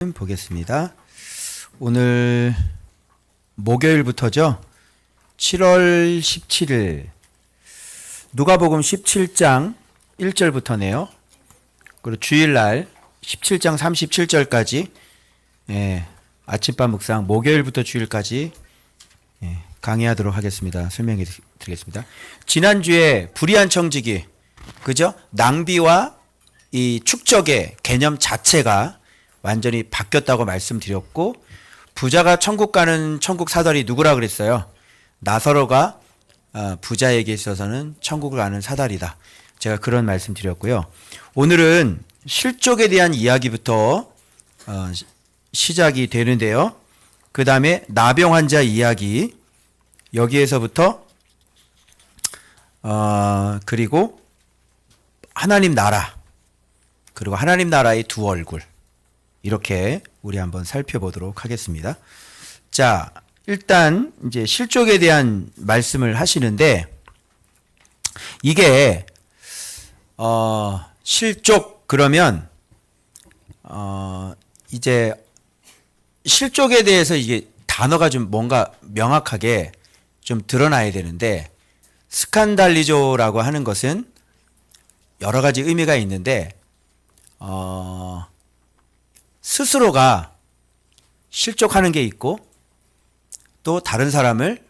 보겠습니다. 오늘 목요일부터죠. 7월 17일 누가복음 17장 1절부터네요. 그리고 주일날 17장 37절까지 아침밥 묵상 목요일부터 주일까지 강의하도록 하겠습니다. 설명해 드리겠습니다. 지난주에 불의한 청지기, 그죠? 낭비와 이 축적의 개념 자체가 완전히 바뀌었다고 말씀드렸고, 부자가 천국 가는 천국 사다리 누구라 그랬어요? 나사로가 부자에게 있어서는 천국을 가는 사다리다. 제가 그런 말씀 드렸고요. 오늘은 실족에 대한 이야기부터 시작이 되는데요. 그 다음에 나병 환자 이야기, 여기에서부터 그리고 하나님 나라, 그리고 하나님 나라의 두 얼굴, 이렇게 우리 한번 살펴보도록 하겠습니다. 자, 일단 이제 실족에 대한 말씀을 하시는데, 이게 실족 그러면 이제 실족에 대해서 이게 단어가 좀 뭔가 명확하게 좀 드러나야 되는데, 스칸달리조라고 하는 것은 여러 가지 의미가 있는데, 스스로가 실족하는 게 있고 또 다른 사람을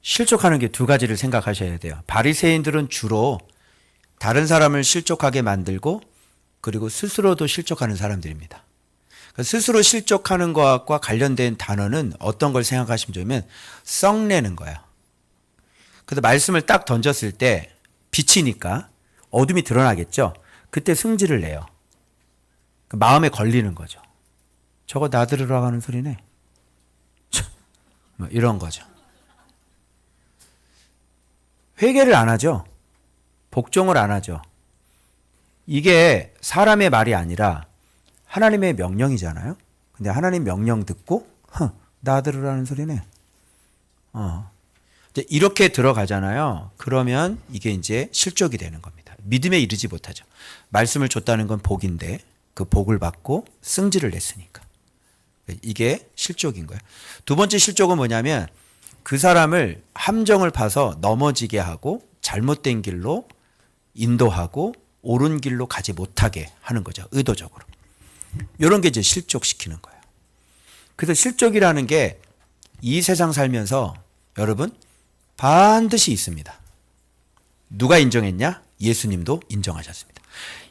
실족하는 게 두 가지를 생각하셔야 돼요. 바리새인들은 주로 다른 사람을 실족하게 만들고 그리고 스스로도 실족하는 사람들입니다. 스스로 실족하는 것과 관련된 단어는 어떤 걸 생각하시면 좋으면 썩내는 거야. 그래서 말씀을 딱 던졌을 때 빛이니까 어둠이 드러나겠죠. 그때 승질을 내요. 마음에 걸리는 거죠. 저거 나들으라고 하는 소리네. 뭐 이런 거죠. 회개를 안 하죠. 복종을 안 하죠. 이게 사람의 말이 아니라 하나님의 명령이잖아요. 근데 하나님 명령 듣고 나들으라는 소리네. 이제 이렇게 들어가잖아요. 그러면 이게 이제 실족이 되는 겁니다. 믿음에 이르지 못하죠. 말씀을 줬다는 건 복인데 그 복을 받고 승질을 냈으니까. 이게 실족인 거예요. 두 번째 실족은 뭐냐면 그 사람을 함정을 파서 넘어지게 하고 잘못된 길로 인도하고 옳은 길로 가지 못하게 하는 거죠. 의도적으로. 이런 게 이제 실족시키는 거예요. 그래서 실족이라는 게 이 세상 살면서 여러분 반드시 있습니다. 누가 인정했냐? 예수님도 인정하셨습니다.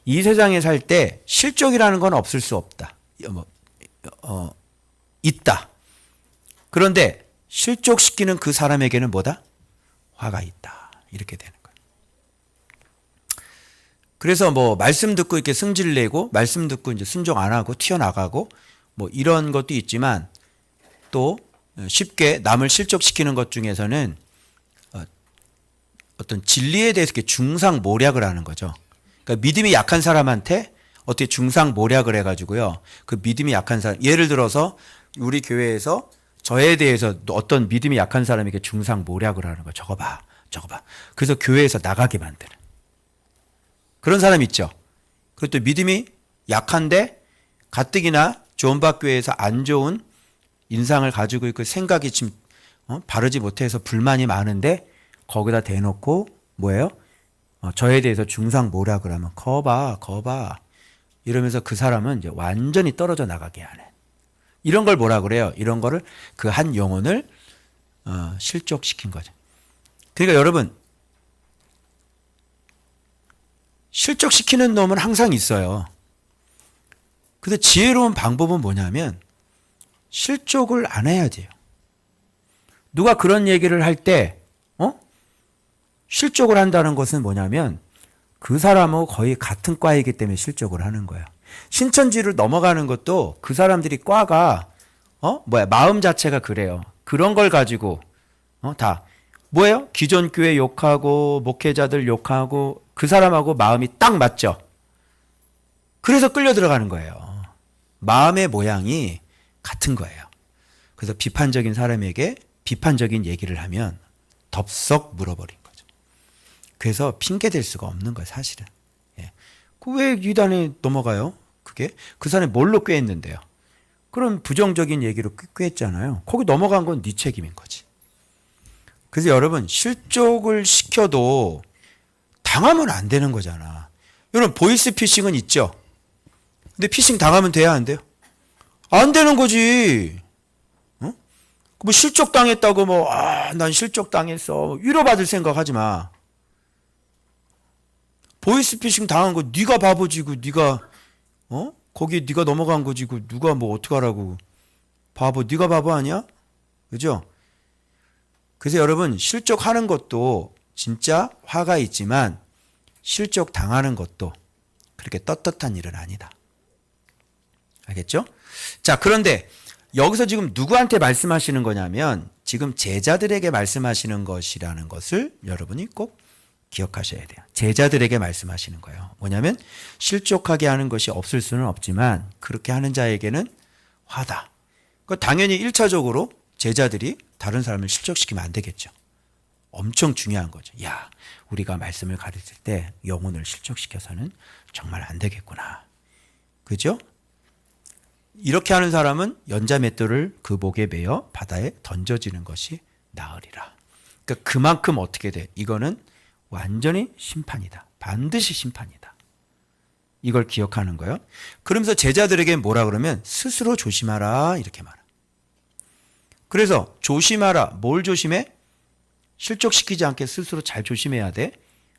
이 세상에 살 때 실족이라는 건 없을 수 없다. 있다. 그런데 실족시키는 그 사람에게는 뭐다? 화가 있다. 이렇게 되는 거예요. 그래서 뭐 말씀 듣고 이렇게 승질 내고 말씀 듣고 이제 순종 안 하고 튀어나가고 뭐 이런 것도 있지만, 또 쉽게 남을 실족시키는 것 중에서는 어떤 진리에 대해서 이렇게 중상모략을 하는 거죠. 그러니까 믿음이 약한 사람한테 어떻게 중상모략을 해가지고요. 그 믿음이 약한 사람, 예를 들어서 우리 교회에서 저에 대해서 어떤 믿음이 약한 사람에게 중상모략을 하는 거예요. 저거 봐, 저거 봐. 그래서 교회에서 나가게 만드는 그런 사람 있죠. 그것도 믿음이 약한데 가뜩이나 조은박교회에서 안 좋은 인상을 가지고 있고 생각이 지금 바르지 못해서 불만이 많은데 거기다 대놓고 뭐예요? 저에 대해서 중상모략을 하면 거봐 이러면서 그 사람은 이제 완전히 떨어져 나가게 하는, 이런 걸 뭐라 그래요? 이런 거를 그 한 영혼을 실족시킨 거죠. 그러니까 여러분, 실족시키는 놈은 항상 있어요. 근데 지혜로운 방법은 뭐냐면 실족을 안 해야 돼요. 누가 그런 얘기를 할 때 실족을 한다는 것은 뭐냐면 그 사람하고 거의 같은 과이기 때문에 실족을 하는 거예요. 신천지를 넘어가는 것도 그 사람들이 과가 마음 자체가 그래요. 그런 걸 가지고 다 뭐예요? 기존 교회 욕하고 목회자들 욕하고 그 사람하고 마음이 딱 맞죠. 그래서 끌려 들어가는 거예요. 마음의 모양이 같은 거예요. 그래서 비판적인 사람에게 비판적인 얘기를 하면 덥석 물어버린 거죠. 그래서 핑계 댈 수가 없는 거예요, 사실은. 왜 이단에 넘어가요? 그게 그 사람이 뭘로 꾀했는데요? 그런 부정적인 얘기로 꾀했잖아요. 거기 넘어간 건 네 책임인 거지. 그래서 여러분 실족을 시켜도 당하면 안 되는 거잖아. 여러분 보이스 피싱은 있죠. 근데 피싱 당하면 돼야 안 돼요? 안 되는 거지. 어? 뭐 실족 당했다고 뭐 난 실족 당했어 위로받을 생각하지 마. 보이스 피싱 당한 거 네가 바보지고 네가 거기 네가 넘어간 거지고 누가 뭐 어떡하라고. 바보 네가 바보 아니야? 그죠? 그래서 여러분 실족하는 것도 진짜 화가 있지만 실족 당하는 것도 그렇게 떳떳한 일은 아니다. 알겠죠? 자, 그런데 여기서 지금 누구한테 말씀하시는 거냐면 지금 제자들에게 말씀하시는 것이라는 것을 여러분이 꼭 기억하셔야 돼요. 제자들에게 말씀하시는 거예요. 뭐냐면 실족하게 하는 것이 없을 수는 없지만 그렇게 하는 자에게는 화다. 당연히 1차적으로 제자들이 다른 사람을 실족시키면 안 되겠죠. 엄청 중요한 거죠. 야, 우리가 말씀을 가르칠 때 영혼을 실족시켜서는 정말 안 되겠구나. 그죠? 이렇게 하는 사람은 연자맷돌을 그 목에 매어 바다에 던져지는 것이 나으리라. 그러니까 그만큼 어떻게 돼? 이거는 완전히 심판이다. 반드시 심판이다. 이걸 기억하는 거예요. 그러면서 제자들에게 뭐라 그러면 스스로 조심하라 이렇게 말해요. 그래서 조심하라. 뭘 조심해? 실족시키지 않게 스스로 잘 조심해야 돼.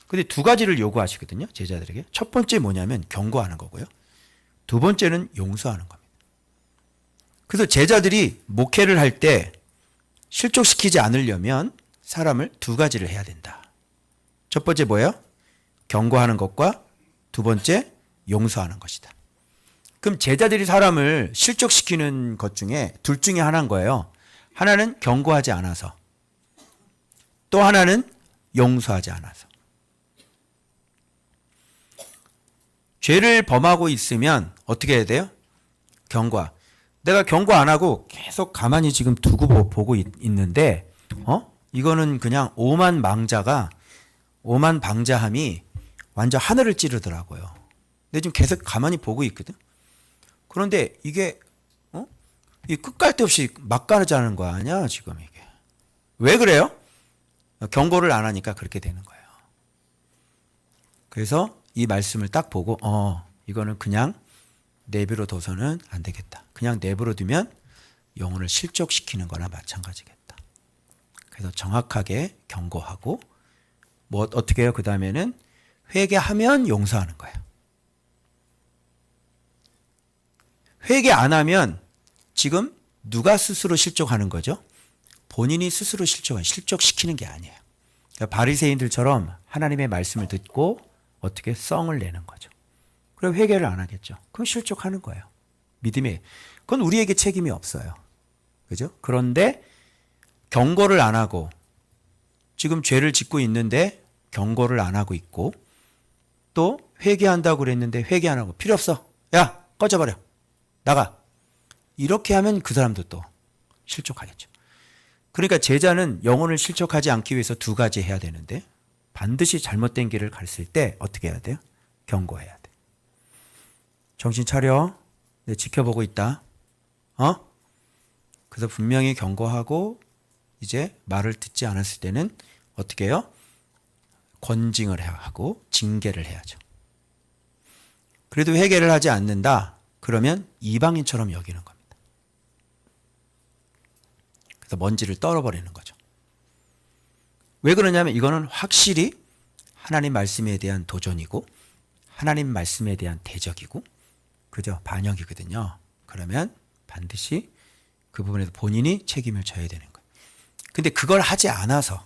근데 두 가지를 요구하시거든요. 제자들에게. 첫 번째 뭐냐면 경고하는 거고요. 두 번째는 용서하는 겁니다. 그래서 제자들이 목회를 할 때 실족시키지 않으려면 사람을 두 가지를 해야 된다. 첫 번째 뭐예요? 경고하는 것과 두 번째 용서하는 것이다. 그럼 제자들이 사람을 실족시키는 것 중에 둘 중에 하나인 거예요. 하나는 경고하지 않아서 또 하나는 용서하지 않아서. 죄를 범하고 있으면 어떻게 해야 돼요? 경고하. 내가 경고 안 하고 계속 가만히 지금 두고 보고 있는데 이거는 그냥 오만방자함이 완전 하늘을 찌르더라고요. 근데 지금 계속 가만히 보고 있거든. 그런데 이게 이 끝갈 데 없이 막 가르자는 거 아니야 지금 이게. 왜 그래요? 경고를 안 하니까 그렇게 되는 거예요. 그래서 이 말씀을 딱 보고 이거는 그냥 내버려 둬서는 안 되겠다. 그냥 내버려 두면 영혼을 실족시키는 거나 마찬가지겠다. 그래서 정확하게 경고하고 뭐 어떻게 해요? 그 다음에는 회개하면 용서하는 거예요. 회개 안 하면 지금 누가 스스로 실족하는 거죠? 본인이 스스로 실족시키는 게 아니에요. 그러니까 바리새인들처럼 하나님의 말씀을 듣고 어떻게 썽을 내는 거죠. 그럼 회개를 안 하겠죠. 그럼 실족하는 거예요. 믿음이. 그건 우리에게 책임이 없어요. 그죠? 그런데 경고를 안 하고 지금 죄를 짓고 있는데 경고를 안 하고 있고 또 회개한다고 그랬는데 회개 안 하고 필요 없어. 야, 꺼져버려. 나가. 이렇게 하면 그 사람도 또 실족하겠죠. 그러니까 제자는 영혼을 실족하지 않기 위해서 두 가지 해야 되는데 반드시 잘못된 길을 가르칠 때 어떻게 해야 돼요? 경고해야 돼. 정신 차려. 내 지켜보고 있다. 그래서 분명히 경고하고 이제 말을 듣지 않았을 때는 어떻게 해요? 권징을 하고 징계를 해야죠. 그래도 회개를 하지 않는다. 그러면 이방인처럼 여기는 겁니다. 그래서 먼지를 떨어버리는 거죠. 왜 그러냐면 이거는 확실히 하나님 말씀에 대한 도전이고 하나님 말씀에 대한 대적이고 그죠? 반역이거든요. 그러면 반드시 그 부분에서 본인이 책임을 져야 되는 거예요. 근데 그걸 하지 않아서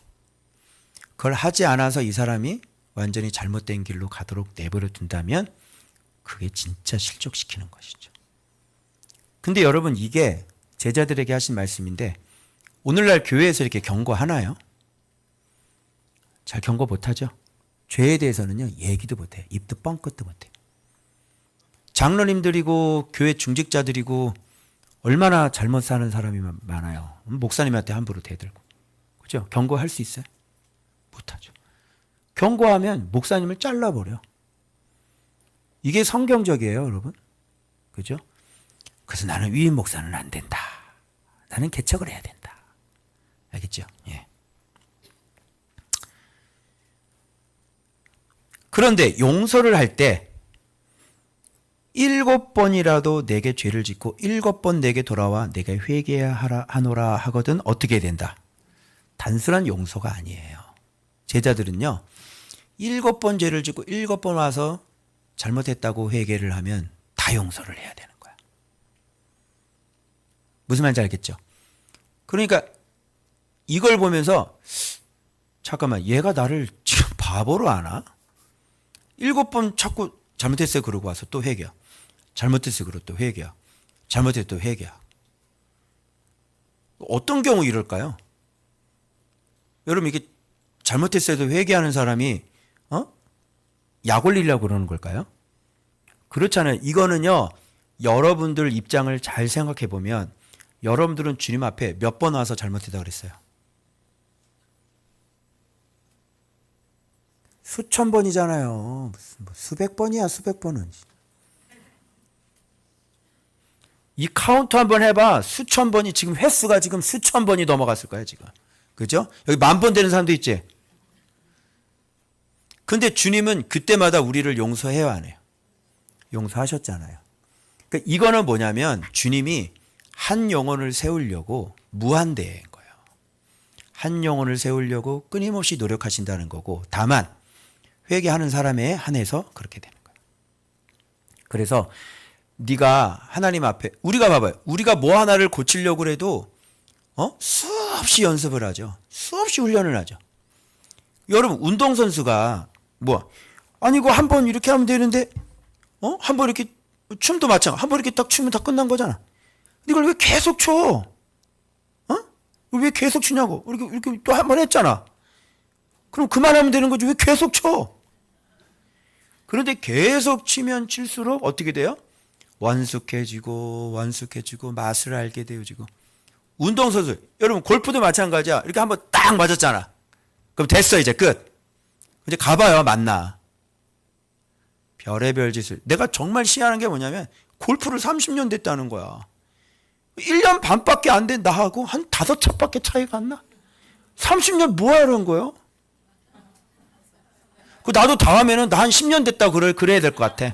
이 사람이 완전히 잘못된 길로 가도록 내버려 둔다면 그게 진짜 실족시키는 것이죠. 근데 여러분 이게 제자들에게 하신 말씀인데 오늘날 교회에서 이렇게 경고하나요? 잘 경고 못하죠. 죄에 대해서는요 얘기도 못해. 입도 뻥끗도 못해. 장로님들이고 교회 중직자들이고 얼마나 잘못 사는 사람이 많아요. 목사님한테 함부로 대들고. 그죠? 경고할 수 있어요? 못하죠. 경고하면 목사님을 잘라버려. 이게 성경적이에요, 여러분. 그죠? 그래서 나는 위임 목사는 안 된다. 나는 개척을 해야 된다. 알겠죠? 예. 그런데 용서를 할 때 7번이라도 내게 죄를 짓고 7번 내게 돌아와 내게 회개하노라 하거든 어떻게 된다? 단순한 용서가 아니에요. 제자들은요, 7번 죄를 짓고 7번 와서 잘못했다고 회개를 하면 다 용서를 해야 되는 거야. 무슨 말인지 알겠죠? 그러니까 이걸 보면서 잠깐만, 얘가 나를 지금 바보로 아나? 7번 자꾸 잘못했어요 그러고 와서 또 회개야. 잘못했어요 그러고 또 회개야. 잘못했어요 또 회개야. 어떤 경우 이럴까요? 여러분, 이게 잘못했어도 회개하는 사람이 약 올리려고 그러는 걸까요? 그렇잖아요. 이거는요, 여러분들 입장을 잘 생각해 보면 여러분들은 주님 앞에 몇 번 와서 잘못했다 그랬어요? 수천 번이잖아요. 무슨 뭐 수백 번이야, 수백 번은. 이 카운트 한번 해봐. 수천 번이, 지금 횟수가 지금 수천 번이 넘어갔을 거야 지금. 그죠? 여기 10,000번 되는 사람도 있지. 근데 주님은 그때마다 우리를 용서해요, 안 해요? 용서하셨잖아요. 그러니까 이거는 뭐냐면 주님이 한 영혼을 세우려고 무한대인 거예요. 한 영혼을 세우려고 끊임없이 노력하신다는 거고, 다만 회개하는 사람에 한해서 그렇게 되는 거예요. 그래서 네가 하나님 앞에, 우리가 봐봐요. 우리가 뭐 하나를 고치려고 해도 수없이 연습을 하죠. 수없이 훈련을 하죠. 여러분, 운동선수가 아니 이거 한 번 이렇게 하면 되는데 한 번 이렇게, 춤도 마찬가지. 한 번 이렇게 딱 추면 다 끝난 거잖아. 근데 이걸 왜 계속 춰? 왜 계속 추냐고. 이렇게 또 한 번 했잖아. 그럼 그만하면 되는 거지. 왜 계속 쳐? 그런데 계속 치면 칠수록 어떻게 돼요? 완숙해지고 맛을 알게 되어지고. 운동선수, 여러분 골프도 마찬가지야. 이렇게 한번 딱 맞았잖아. 그럼 됐어, 이제 끝. 이제 가봐요, 만나. 별의별 짓을. 내가 정말 시한한 게 뭐냐면 골프를 30년 됐다는 거야. 1년 반밖에 안 된 나하고 한 5차밖에 차이가 안 나. 30년 뭐 하는 거예요? 나도 다음에는 나 한 10년 됐다고 그래야 될 것 같아.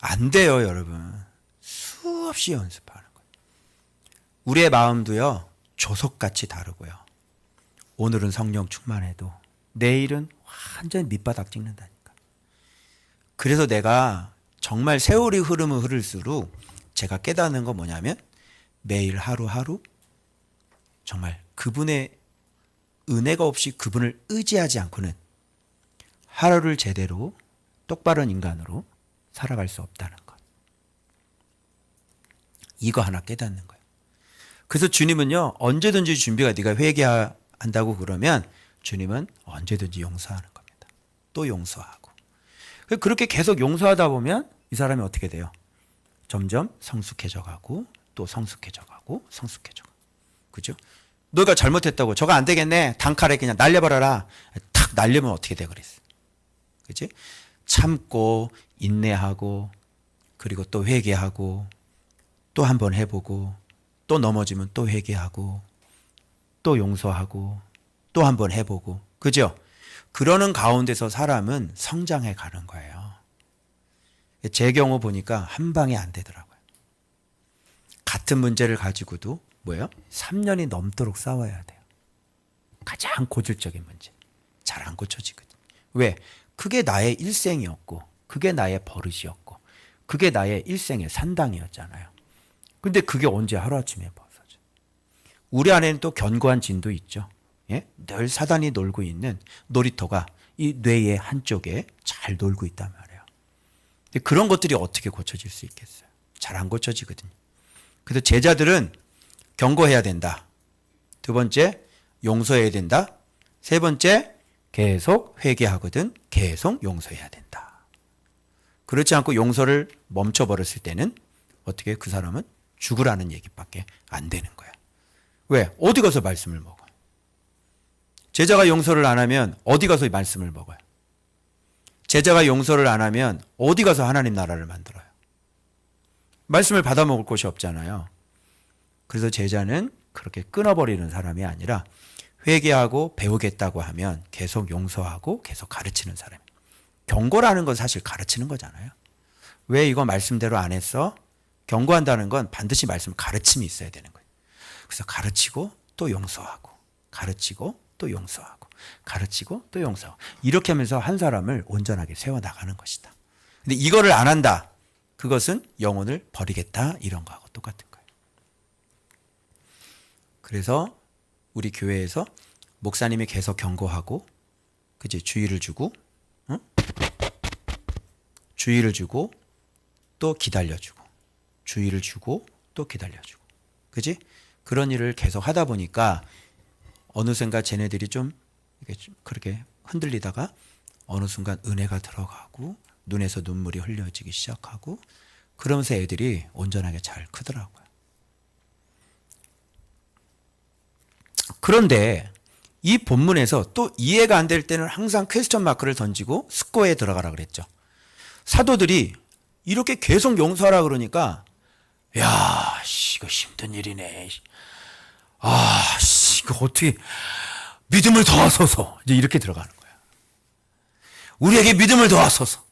안 돼요, 여러분. 수없이 연습하는 거예요. 우리의 마음도요, 조석같이 다르고요. 오늘은 성령 충만해도 내일은 완전 밑바닥 찍는다니까. 그래서 내가 정말 세월이 흐르면 흐를수록 제가 깨닫는 건 뭐냐면 매일 하루하루 정말 그분의 은혜가 없이 그분을 의지하지 않고는 하루를 제대로 똑바른 인간으로 살아갈 수 없다는 것. 이거 하나 깨닫는 거예요. 그래서 주님은요, 언제든지 준비가, 네가 회개한다고 그러면 주님은 언제든지 용서하는 겁니다. 또 용서하고. 그렇게 계속 용서하다 보면 이 사람이 어떻게 돼요? 점점 성숙해져 가고 또 성숙해져 가고 성숙해져 가고. 그죠? 너가 잘못했다고 저거 안 되겠네. 단칼에 그냥 날려버려라. 탁 날리면 어떻게 돼 그랬어. 그치? 참고 인내하고 그리고 또 회개하고 또 한 번 해보고 또 넘어지면 또 회개하고 또 용서하고 또 한 번 해보고. 그죠? 그러는 가운데서 사람은 성장해 가는 거예요. 제 경우 보니까 한 방에 안 되더라고요. 같은 문제를 가지고도 3년이 넘도록 싸워야 돼요. 가장 고질적인 문제. 잘 안 고쳐지거든요. 왜? 그게 나의 일생이었고 그게 나의 버릇이었고 그게 나의 일생의 산당이었잖아요. 근데 그게 언제 하루아침에 벗어져. 우리 안에는 또 견고한 진도 있죠. 예? 늘 사단이 놀고 있는 놀이터가 이 뇌의 한쪽에 잘 놀고 있단 말이에요. 근데 그런 것들이 어떻게 고쳐질 수 있겠어요? 잘 안 고쳐지거든요. 그래서 제자들은 경고해야 된다. 두 번째, 용서해야 된다. 세 번째, 계속 회개하거든 계속 용서해야 된다. 그렇지 않고 용서를 멈춰버렸을 때는 어떻게 그 사람은 죽으라는 얘기밖에 안 되는 거야. 왜? 어디 가서 말씀을 먹어요? 제자가 용서를 안 하면 어디 가서 말씀을 먹어요? 제자가 용서를 안 하면 어디 가서 하나님 나라를 만들어요? 말씀을 받아먹을 곳이 없잖아요. 그래서 제자는 그렇게 끊어버리는 사람이 아니라 회개하고 배우겠다고 하면 계속 용서하고 계속 가르치는 사람이에요. 경고라는 건 사실 가르치는 거잖아요. 왜 이거 말씀대로 안 했어? 경고한다는 건 반드시 말씀 가르침이 있어야 되는 거예요. 그래서 가르치고 또 용서하고 가르치고 또 용서하고 가르치고 또 용서하고 이렇게 하면서 한 사람을 온전하게 세워나가는 것이다. 근데 이거를 안 한다. 그것은 영혼을 버리겠다. 이런 거하고 똑같은 거예요. 그래서 우리 교회에서 목사님이 계속 경고하고 그치 주의를 주고 응? 주의를 주고 또 기다려주고 주의를 주고 또 기다려주고 그치? 그런 일을 계속 하다 보니까 어느샌가 쟤네들이 좀 그렇게 흔들리다가 어느 순간 은혜가 들어가고 눈에서 눈물이 흘려지기 시작하고 그러면서 애들이 온전하게 잘 크더라고요. 그런데 이 본문에서 또 이해가 안 될 때는 항상 퀘스천 마크를 던지고 숙고에 들어가라 그랬죠. 사도들이 이렇게 계속 용서하라 그러니까 야, 이거 힘든 일이네. 이거 어떻게 믿음을 더하소서. 이제 이렇게 들어가는 거야. 우리에게 믿음을 더하소서.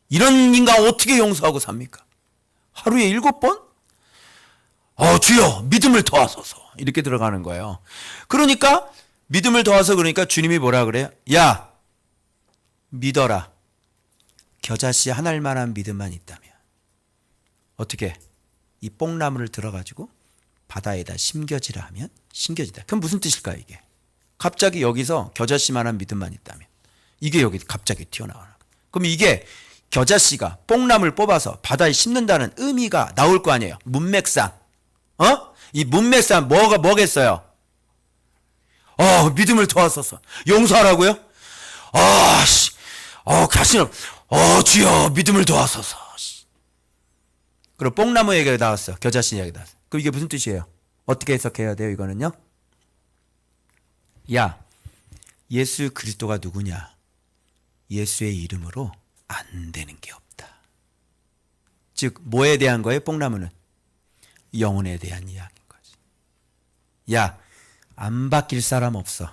이런 인간 어떻게 용서하고 삽니까? 하루에 7번? 주여 믿음을 더하소서. 이렇게 들어가는 거예요. 그러니까 믿음을 더하서 그러니까 주님이 뭐라 그래요? 야, 믿어라. 겨자씨 하나일 만한 믿음만 있다면 어떻게 이 뽕나무를 들어가지고 바다에다 심겨지라 하면 심겨지다. 그럼 무슨 뜻일까요 이게? 갑자기 여기서 겨자씨만한 믿음만 있다면 이게 여기 갑자기 튀어나오는 거예요. 그럼 이게 겨자씨가 뽕나무를 뽑아서 바다에 심는다는 의미가 나올 거 아니에요. 문맥상. 이 문맥상 뭐겠어요? 믿음을 도와서서 용서하라고요? 가시는 주여 믿음을 도와소서. 그리고 뽕나무 얘기가 나왔어. 겨자씨 얘기가 나왔어. 그럼 이게 무슨 뜻이에요? 어떻게 해석해야 돼요 이거는요? 야, 예수 그리스도가 누구냐? 예수의 이름으로 안 되는 게 없다. 즉 뭐에 대한 거예요? 뽕나무는 영혼에 대한 이야기인 거지. 야, 안 바뀔 사람 없어.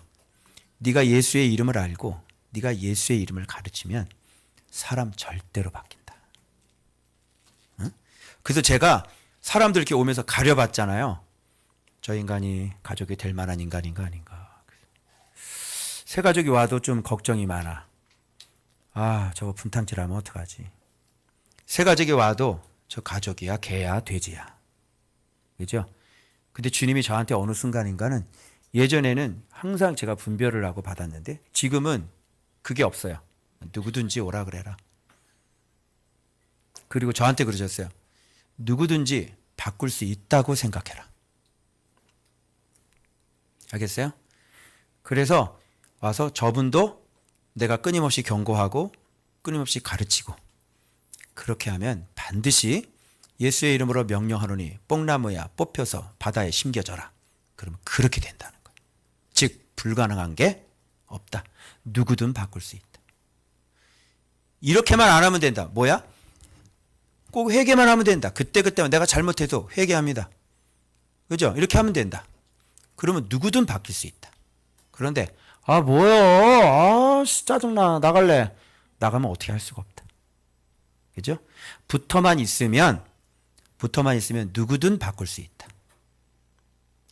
네가 예수의 이름을 알고 네가 예수의 이름을 가르치면 사람 절대로 바뀐다. 응? 그래서 제가 사람들 이렇게 오면서 가려봤잖아요. 저 인간이 가족이 될 만한 인간인가 아닌가. 새 가족이 와도 좀 걱정이 많아. 저거 분탕질하면 어떡하지. 새 가족이 와도 저 가족이야 개야 돼지야. 그죠? 근데 주님이 저한테 어느 순간인가는 예전에는 항상 제가 분별을 하고 받았는데 지금은 그게 없어요. 누구든지 오라 그래라. 그리고 저한테 그러셨어요. 누구든지 바꿀 수 있다고 생각해라. 알겠어요? 그래서 와서 저분도 내가 끊임없이 경고하고 끊임없이 가르치고 그렇게 하면 반드시 예수의 이름으로 명령하노니 뽕나무야 뽑혀서 바다에 심겨져라. 그러면 그렇게 된다는 거예요. 즉 불가능한 게 없다. 누구든 바꿀 수 있다. 이렇게만 안 하면 된다. 뭐야? 꼭 회개만 하면 된다. 그때그때 내가 잘못해도 회개합니다. 그죠? 이렇게 하면 된다. 그러면 누구든 바뀔 수 있다. 그런데 뭐야? 짜증나. 나갈래. 나가면 어떻게 할 수가 없다. 그죠? 붙어만 있으면 누구든 바꿀 수 있다.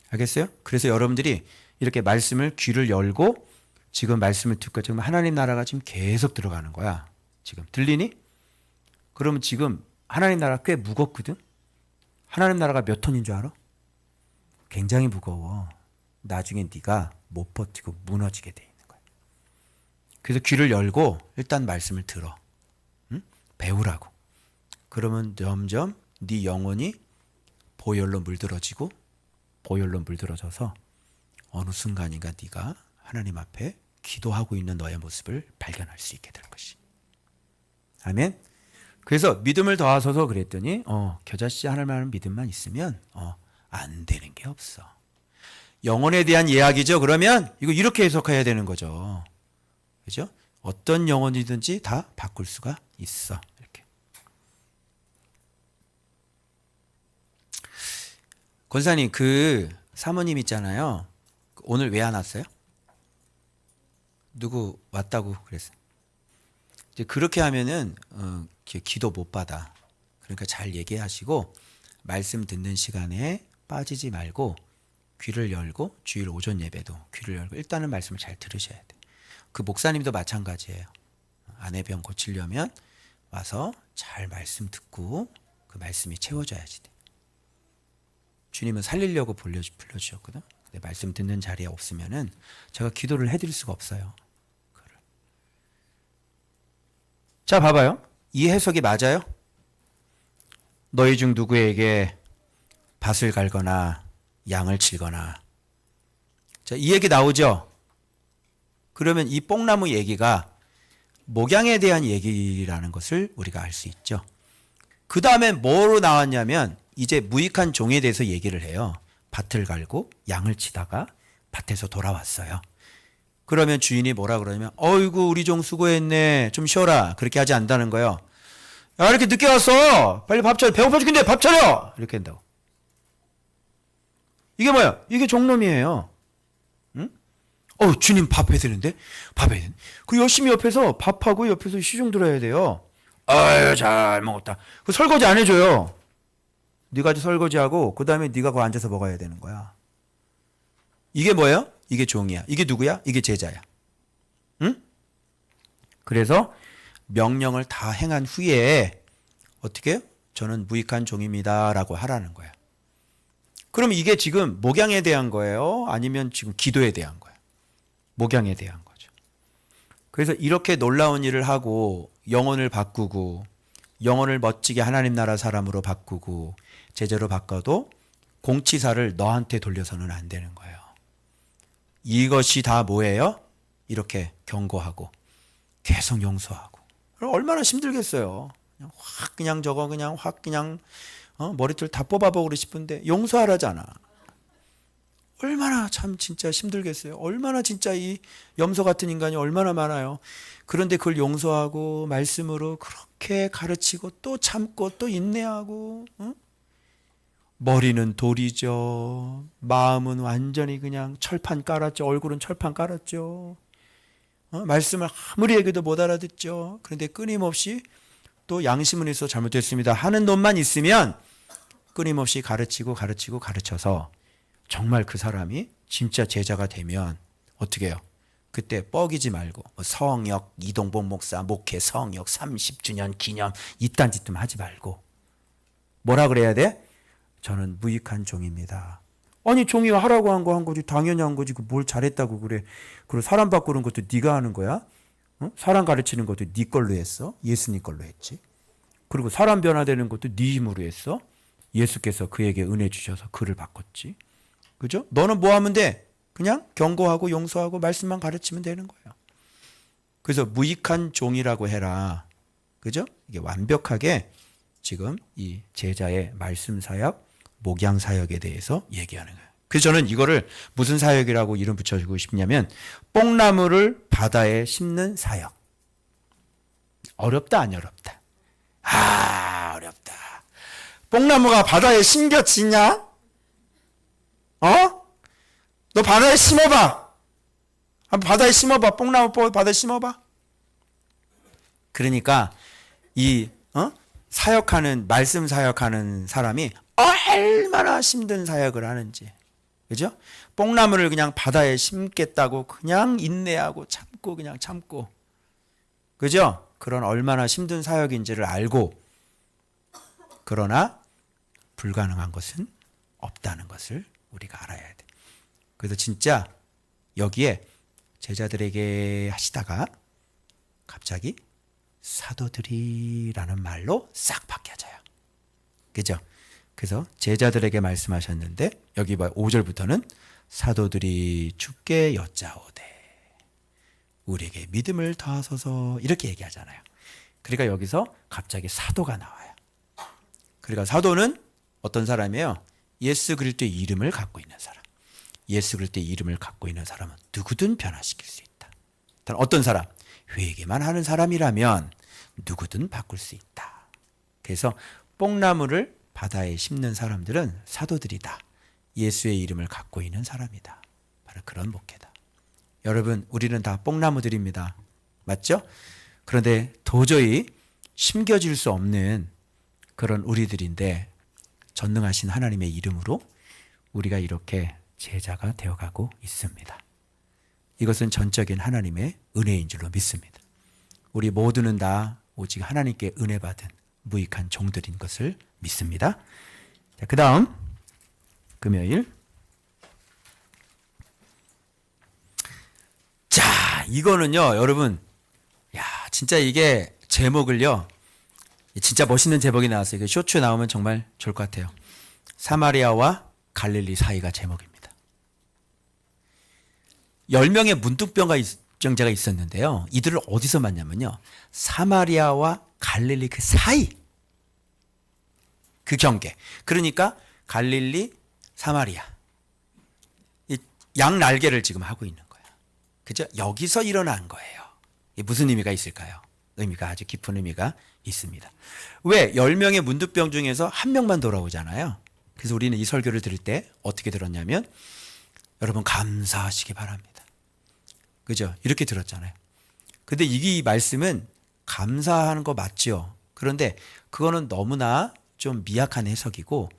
알겠어요? 그래서 여러분들이 이렇게 말씀을 귀를 열고 지금 말씀을 듣고 지금 하나님 나라가 지금 계속 들어가는 거야. 지금 들리니? 그러면 지금 하나님 나라 꽤 무겁거든? 하나님 나라가 몇 톤인 줄 알아? 굉장히 무거워. 나중에 네가 못 버티고 무너지게 돼 있는 거야. 그래서 귀를 열고 일단 말씀을 들어. 응? 배우라고. 그러면 점점 네 영혼이 보혈로 물들어지고 보혈로 물들어져서 어느 순간인가 네가 하나님 앞에 기도하고 있는 너의 모습을 발견할 수 있게 될 것이. 아멘. 그래서 믿음을 더하소서 그랬더니 겨자씨 하나만한 믿음만 있으면 안 되는 게 없어. 영혼에 대한 이야기죠. 그러면 이거 이렇게 해석해야 되는 거죠. 그죠? 어떤 영혼이든지 다 바꿀 수가 있어. 이렇게. 권사님, 그 사모님 있잖아요. 오늘 왜 안 왔어요? 누구 왔다고 그랬어요. 이제 그렇게 하면은 기도 못 받아. 그러니까 잘 얘기하시고 말씀 듣는 시간에 빠지지 말고 귀를 열고, 주일 오전 예배도 귀를 열고 일단은 말씀을 잘 들으셔야 돼. 그 목사님도 마찬가지예요. 아내 병 고치려면 와서 잘 말씀 듣고 그 말씀이 채워져야지 돼. 주님은 살리려고 불러주셨거든. 근데 말씀 듣는 자리에 없으면은 제가 기도를 해드릴 수가 없어요. 자, 봐봐요. 이 해석이 맞아요? 너희 중 누구에게 밭을 갈거나 양을 칠거나. 자, 이 얘기 나오죠? 그러면 이 뽕나무 얘기가 목양에 대한 얘기라는 것을 우리가 알 수 있죠. 그 다음에 뭐로 나왔냐면 이제 무익한 종에 대해서 얘기를 해요. 밭을 갈고 양을 치다가 밭에서 돌아왔어요. 그러면 주인이 뭐라 그러냐면 어이구 우리 종 수고했네, 좀 쉬어라. 그렇게 하지 않는다는 거예요. 야, 이렇게 늦게 왔어, 빨리 밥 차려, 배고파 죽겠네, 밥 차려, 이렇게 한다고. 이게 뭐야? 이게 종놈이에요. 응? 주님 밥 해야 되는데? 밥 해야 되는데? 그 열심히 옆에서 밥하고 옆에서 시중 들어야 돼요. 아유, 잘 먹었다. 그 설거지 안 해줘요. 네가 설거지하고 그 다음에 네가 거기 앉아서 먹어야 되는 거야. 이게 뭐예요? 이게 종이야. 이게 누구야? 이게 제자야. 응? 그래서 명령을 다 행한 후에 어떻게 해요? 저는 무익한 종입니다 라고 하라는 거야. 그럼 이게 지금 목양에 대한 거예요? 아니면 지금 기도에 대한 거예요? 목양에 대한 거죠. 그래서 이렇게 놀라운 일을 하고 영혼을 바꾸고 영혼을 멋지게 하나님 나라 사람으로 바꾸고 제자로 바꿔도 공치사를 너한테 돌려서는 안 되는 거예요. 이것이 다 뭐예요? 이렇게 경고하고 계속 용서하고. 얼마나 힘들겠어요. 그냥 확 그냥 저거 그냥 확 그냥 머리털 다 뽑아보고 싶은데 용서하라잖아. 얼마나 참 진짜 힘들겠어요. 얼마나 진짜 이 염소 같은 인간이 얼마나 많아요. 그런데 그걸 용서하고 말씀으로 그렇게 가르치고 또 참고 또 인내하고. 머리는 돌이죠. 마음은 완전히 그냥 철판 깔았죠. 얼굴은 철판 깔았죠. 말씀을 아무리 얘기도 못 알아듣죠. 그런데 끊임없이 또 양심은 있어 잘못됐습니다 하는 놈만 있으면 끊임없이 가르쳐서 정말 그 사람이 진짜 제자가 되면 어떻게 해요? 그때 뻐기지 말고 성역 이동복 목사 목회 성역 30주년 기념 이딴 짓 좀 하지 말고 뭐라 그래야 돼? 저는 무익한 종입니다. 아니 종이 하라고 한 거 한 거지. 당연히 한 거지. 뭘 잘했다고 그래. 그리고 사람 바꾸는 것도 네가 하는 거야. 사람 가르치는 것도 네 걸로 했어. 예수님 걸로 했지. 그리고 사람 변화되는 것도 네 힘으로 했어. 예수께서 그에게 은혜 주셔서 그를 바꿨지. 그죠? 너는 뭐 하면 돼? 그냥 경고하고 용서하고 말씀만 가르치면 되는 거야. 그래서 무익한 종이라고 해라. 그죠? 이게 완벽하게 지금 이 제자의 말씀 사역, 목양 사역에 대해서 얘기하는 거예요. 그래서 저는 이거를 무슨 사역이라고 이름 붙여주고 싶냐면 뽕나무를 바다에 심는 사역. 어렵다 안 어렵다? 어렵다. 뽕나무가 바다에 심겨지냐? 너 바다에 심어봐. 한번 바다에 심어봐. 뽕나무 바다에 심어봐. 그러니까 이 사역하는 말씀 사역하는 사람이 얼마나 힘든 사역을 하는지, 그죠? 뽕나무를 그냥 바다에 심겠다고 그냥 인내하고 참고 그냥 참고, 그죠? 그런 얼마나 힘든 사역인지를 알고, 그러나 불가능한 것은 없다는 것을 우리가 알아야 돼. 그래서 진짜 여기에 제자들에게 하시다가 갑자기 사도들이라는 말로 싹 바뀌어져요. 그죠? 그래서 제자들에게 말씀하셨는데 여기 5절부터는 사도들이 주께 여짜오되 우리에게 믿음을 더하소서 이렇게 얘기하잖아요. 그러니까 여기서 갑자기 사도가 나와요. 그러니까 사도는 어떤 사람이에요? 예수 그리스도의 이름을 갖고 있는 사람. 예수 그리스도의 이름을 갖고 있는 사람은 누구든 변화시킬 수 있다. 어떤 사람? 회개만 하는 사람이라면 누구든 바꿀 수 있다. 그래서 뽕나무를 바다에 심는 사람들은 사도들이다. 예수의 이름을 갖고 있는 사람이다. 바로 그런 목회다. 여러분, 우리는 다 뽕나무들입니다. 맞죠? 그런데 도저히 심겨질 수 없는 그런 우리들인데 전능하신 하나님의 이름으로 우리가 이렇게 제자가 되어가고 있습니다. 이것은 전적인 하나님의 은혜인 줄로 믿습니다. 우리 모두는 다 오직 하나님께 은혜 받은 무익한 종들인 것을 믿습니다. 자, 그 다음 금요일. 자, 이거는요, 여러분, 야, 진짜 이게 제목을요, 진짜 멋있는 제목이 나왔어요. 이거 쇼츠에 나오면 정말 좋을 것 같아요. 사마리아와 갈릴리 사이가 제목입니다. 10명의 문둥병자가 있었는데요. 이들을 어디서 만나면요, 사마리아와 갈릴리 그 사이, 그 경계. 그러니까 갈릴리, 사마리아. 이 양 날개를 지금 하고 있는 거예요. 그죠? 여기서 일어난 거예요. 이게 무슨 의미가 있을까요? 의미가 아주 깊은 의미가 있습니다. 왜? 10명의 문둥병 중에서 한 명만 돌아오잖아요. 그래서 우리는 이 설교를 들을 때 어떻게 들었냐면, 여러분 감사하시기 바랍니다. 그죠? 이렇게 들었잖아요. 근데 이 말씀은 감사하는 거 맞죠? 그런데 그거는 너무나 좀 미약한 해석이고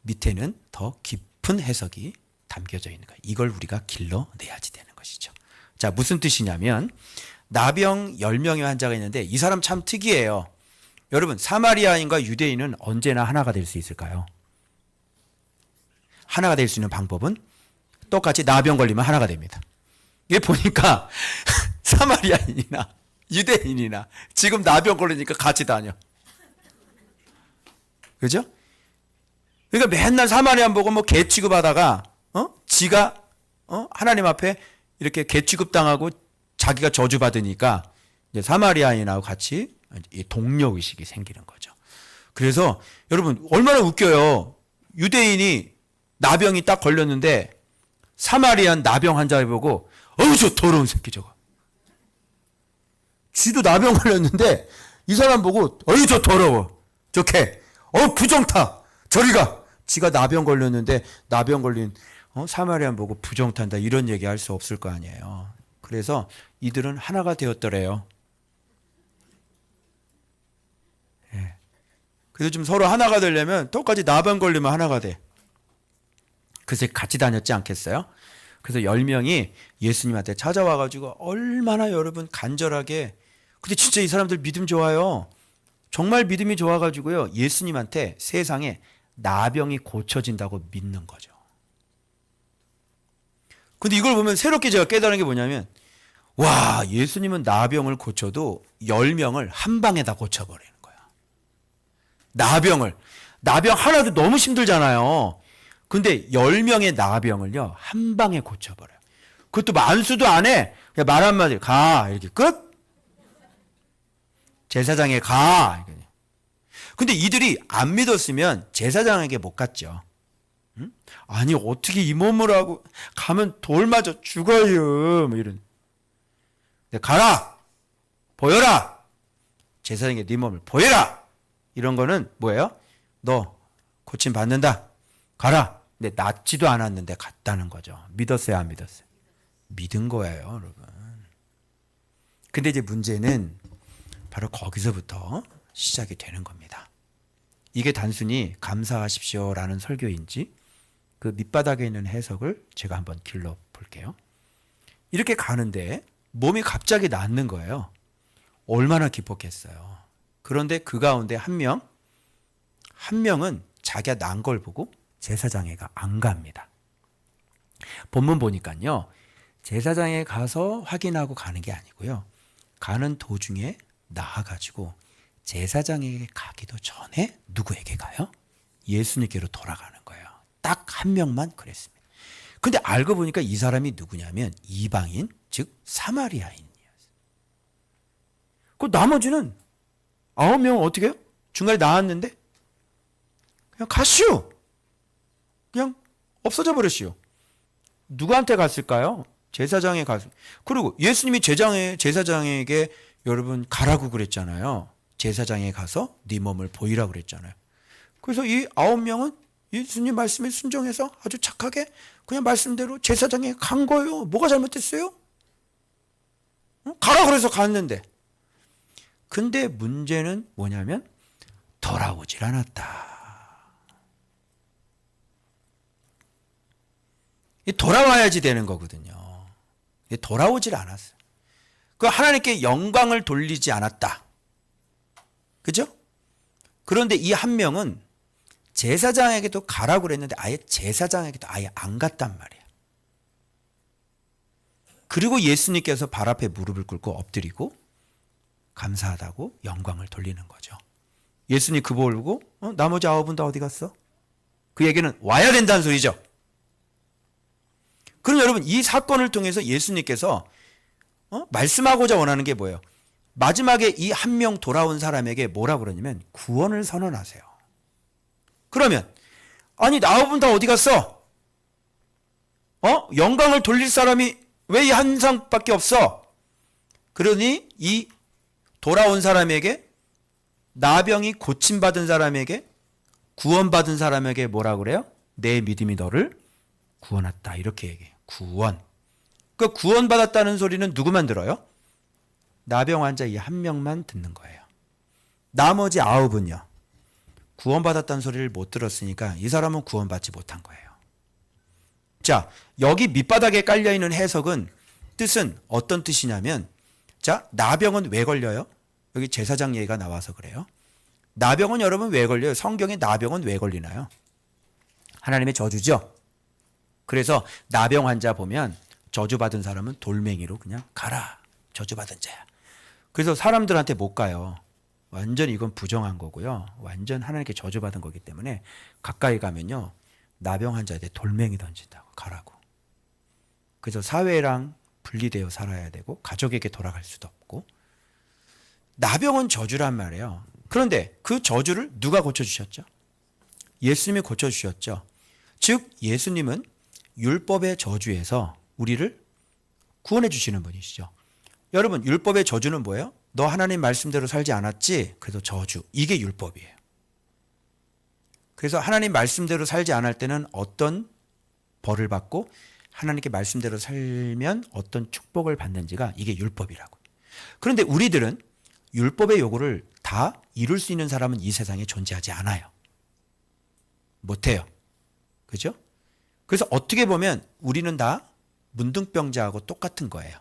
밑에는 더 깊은 해석이 담겨져 있는 거예요. 이걸 우리가 길러내야지 되는 것이죠. 자, 무슨 뜻이냐면 나병 10명의 환자가 있는데 이 사람 참 특이해요. 여러분, 사마리아인과 유대인은 언제나 하나가 될 수 있을까요? 하나가 될 수 있는 방법은 똑같이 나병 걸리면 하나가 됩니다. 이게 보니까 사마리아인이나 유대인이나 지금 나병 걸리니까 같이 다녀. 그죠? 그러니까 맨날 사마리아인 보고 뭐 개 취급하다가 지가 하나님 앞에 이렇게 개 취급당하고 자기가 저주받으니까 이제 사마리아인하고 같이 동료 의식이 생기는 거죠. 그래서 여러분 얼마나 웃겨요. 유대인이 나병이 딱 걸렸는데 사마리안 나병 환자를 보고 어우 저 더러운 새끼 저거. 쥐도 나병 걸렸는데 이 사람 보고 어이 저 더러워. 저 개. 부정타. 저리가. 지가 나병 걸렸는데 나병 걸린 사마리안 보고 부정탄다 이런 얘기 할 수 없을 거 아니에요. 그래서 이들은 하나가 되었더래요. 예. 그래서 좀 서로 하나가 되려면 똑같이 나병 걸리면 하나가 돼. 그래서 같이 다녔지 않겠어요? 그래서 10명이 예수님한테 찾아와가지고 얼마나 여러분 간절하게, 근데 진짜 이 사람들 믿음 좋아요. 정말 믿음이 좋아가지고요. 예수님한테 세상에 나병이 고쳐진다고 믿는 거죠. 근데 이걸 보면 새롭게 제가 깨달은 게 뭐냐면, 와, 예수님은 나병을 고쳐도 10명을 한 방에 다 고쳐버리는 거야. 나병 하나도 너무 힘들잖아요. 근데 10명의 나병을요, 한 방에 고쳐버려요. 그것도 만수도 안 해. 그냥 말 한마디, 가. 이렇게 끝. 제사장에 가. 근데 이들이 안 믿었으면 제사장에게 못 갔죠. 응? 아니, 어떻게 이 몸으로 하고 가면 돌 맞아 죽어요. 뭐 이런. 가라! 보여라! 제사장에게 네 몸을 보여라! 이런 거는 뭐예요? 너 고침 받는다. 가라! 근데 낫지도 않았는데 갔다는 거죠. 믿었어요, 안 믿었어요? 믿은 거예요, 여러분. 근데 이제 문제는 바로 거기서부터 시작이 되는 겁니다. 이게 단순히 감사하십시오라는 설교인지 그 밑바닥에 있는 해석을 제가 한번 길러 볼게요. 이렇게 가는데 몸이 갑자기 낫는 거예요. 얼마나 기뻤겠어요. 그런데 그 가운데 한 명은 자기가 난 걸 보고 제사장에가 안 갑니다. 본문 보니까요, 제사장에 가서 확인하고 가는 게 아니고요, 가는 도중에 나아가지고 제사장에게 가기도 전에 누구에게 가요? 예수님께로 돌아가는 거예요. 딱 한 명만 그랬습니다. 근데 알고 보니까 이 사람이 누구냐면 이방인, 즉 사마리아인이었어요. 그 나머지는 9명은 어떻게 해요? 중간에 나왔는데 그냥 가시오. 그냥 없어져 버렸시오. 누구한테 갔을까요? 제사장에 가서. 그리고 예수님이 제사장에게 여러분 가라고 그랬잖아요. 제사장에 가서 네 몸을 보이라고 그랬잖아요. 그래서 이 9명은 예수님 말씀에 순종해서 아주 착하게 그냥 말씀대로 제사장에 간 거예요. 뭐가 잘못됐어요? 가라 그래서 갔는데. 근데 문제는 뭐냐면 돌아오질 않았다. 돌아와야지 되는 거거든요. 돌아오질 않았어요. 그 하나님께 영광을 돌리지 않았다. 그죠? 그런데 이 한 명은 제사장에게도 가라고 그랬는데 아예 제사장에게도 아예 안 갔단 말이에요. 그리고 예수님께서 발 앞에 무릎을 꿇고 엎드리고 감사하다고 영광을 돌리는 거죠. 예수님 그 보고 나머지 9은 다 어디 갔어? 그 얘기는 와야 된다는 소리죠. 그럼 여러분 이 사건을 통해서 예수님께서 말씀하고자 원하는 게 뭐예요? 마지막에 이 한 명 돌아온 사람에게 뭐라고 그러냐면 구원을 선언하세요. 그러면 아니 9은 다 어디 갔어? 영광을 돌릴 사람이 왜 이 한 사람밖에 없어? 그러니 이 돌아온 사람에게 나병이 고침받은 사람에게 구원받은 사람에게 뭐라 그래요? 내 믿음이 너를 구원했다 이렇게 얘기해요. 구원. 그 구원받았다는 소리는 누구만 들어요? 나병 환자 이 한 명만 듣는 거예요. 나머지 9은요. 구원받았다는 소리를 못 들었으니까 이 사람은 구원받지 못한 거예요. 자, 여기 밑바닥에 깔려있는 해석은 뜻은 어떤 뜻이냐면 자, 나병은 왜 걸려요? 여기 제사장 얘기가 나와서 그래요. 나병은 여러분 왜 걸려요? 성경에 나병은 왜 걸리나요? 하나님의 저주죠. 그래서 나병 환자 보면 저주받은 사람은 돌멩이로 그냥 가라. 저주받은 자야. 그래서 사람들한테 못 가요. 완전 이건 부정한 거고요. 완전 하나님께 저주받은 거기 때문에 가까이 가면요. 나병 환자한테 돌멩이 던진다고 가라고. 그래서 사회랑 분리되어 살아야 되고 가족에게 돌아갈 수도 없고 나병은 저주란 말이에요. 그런데 그 저주를 누가 고쳐주셨죠? 예수님이 고쳐주셨죠. 즉 예수님은 율법의 저주에서 우리를 구원해 주시는 분이시죠. 여러분 율법의 저주는 뭐예요? 너 하나님 말씀대로 살지 않았지? 그래서 저주. 이게 율법이에요. 그래서 하나님 말씀대로 살지 않을 때는 어떤 벌을 받고 하나님께 말씀대로 살면 어떤 축복을 받는지가 이게 율법이라고. 그런데 우리들은 율법의 요구를 다 이룰 수 있는 사람은 이 세상에 존재하지 않아요. 못해요. 그죠? 그래서 어떻게 보면 우리는 다 문둥병자하고 똑같은 거예요.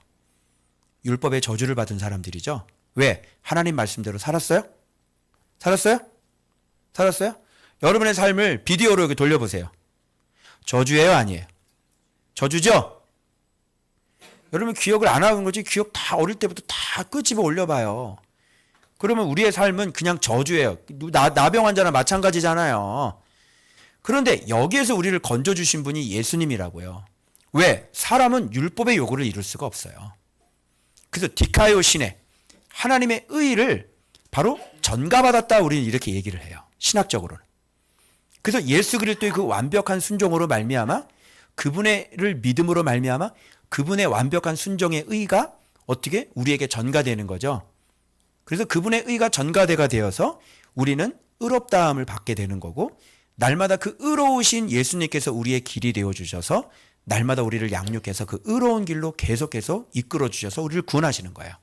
율법의 저주를 받은 사람들이죠. 왜? 하나님 말씀대로 살았어요? 살았어요? 살았어요? 여러분의 삶을 비디오로 여기 돌려보세요. 저주예요? 아니에요? 저주죠? 여러분 기억을 안 하는 거지 기억 다 어릴 때부터 다 끄집어 올려봐요. 그러면 우리의 삶은 그냥 저주예요. 나병 환자나 마찬가지잖아요. 그런데 여기에서 우리를 건져주신 분이 예수님이라고요. 왜? 사람은 율법의 요구를 이룰 수가 없어요. 그래서 디카이오 신에 하나님의 의를 바로 전가받았다 우리는 이렇게 얘기를 해요. 신학적으로는. 그래서 예수 그리스도의 그 완벽한 순종으로 말미암아 그분의를 믿음으로 말미암아 그분의 완벽한 순종의 의가 어떻게 우리에게 전가되는 거죠. 그래서 그분의 의가 전가대가 되어서 우리는 의롭다함을 받게 되는 거고 날마다 그 의로우신 예수님께서 우리의 길이 되어주셔서 날마다 우리를 양육해서 그 의로운 길로 계속해서 이끌어 주셔서 우리를 구원하시는 거예요.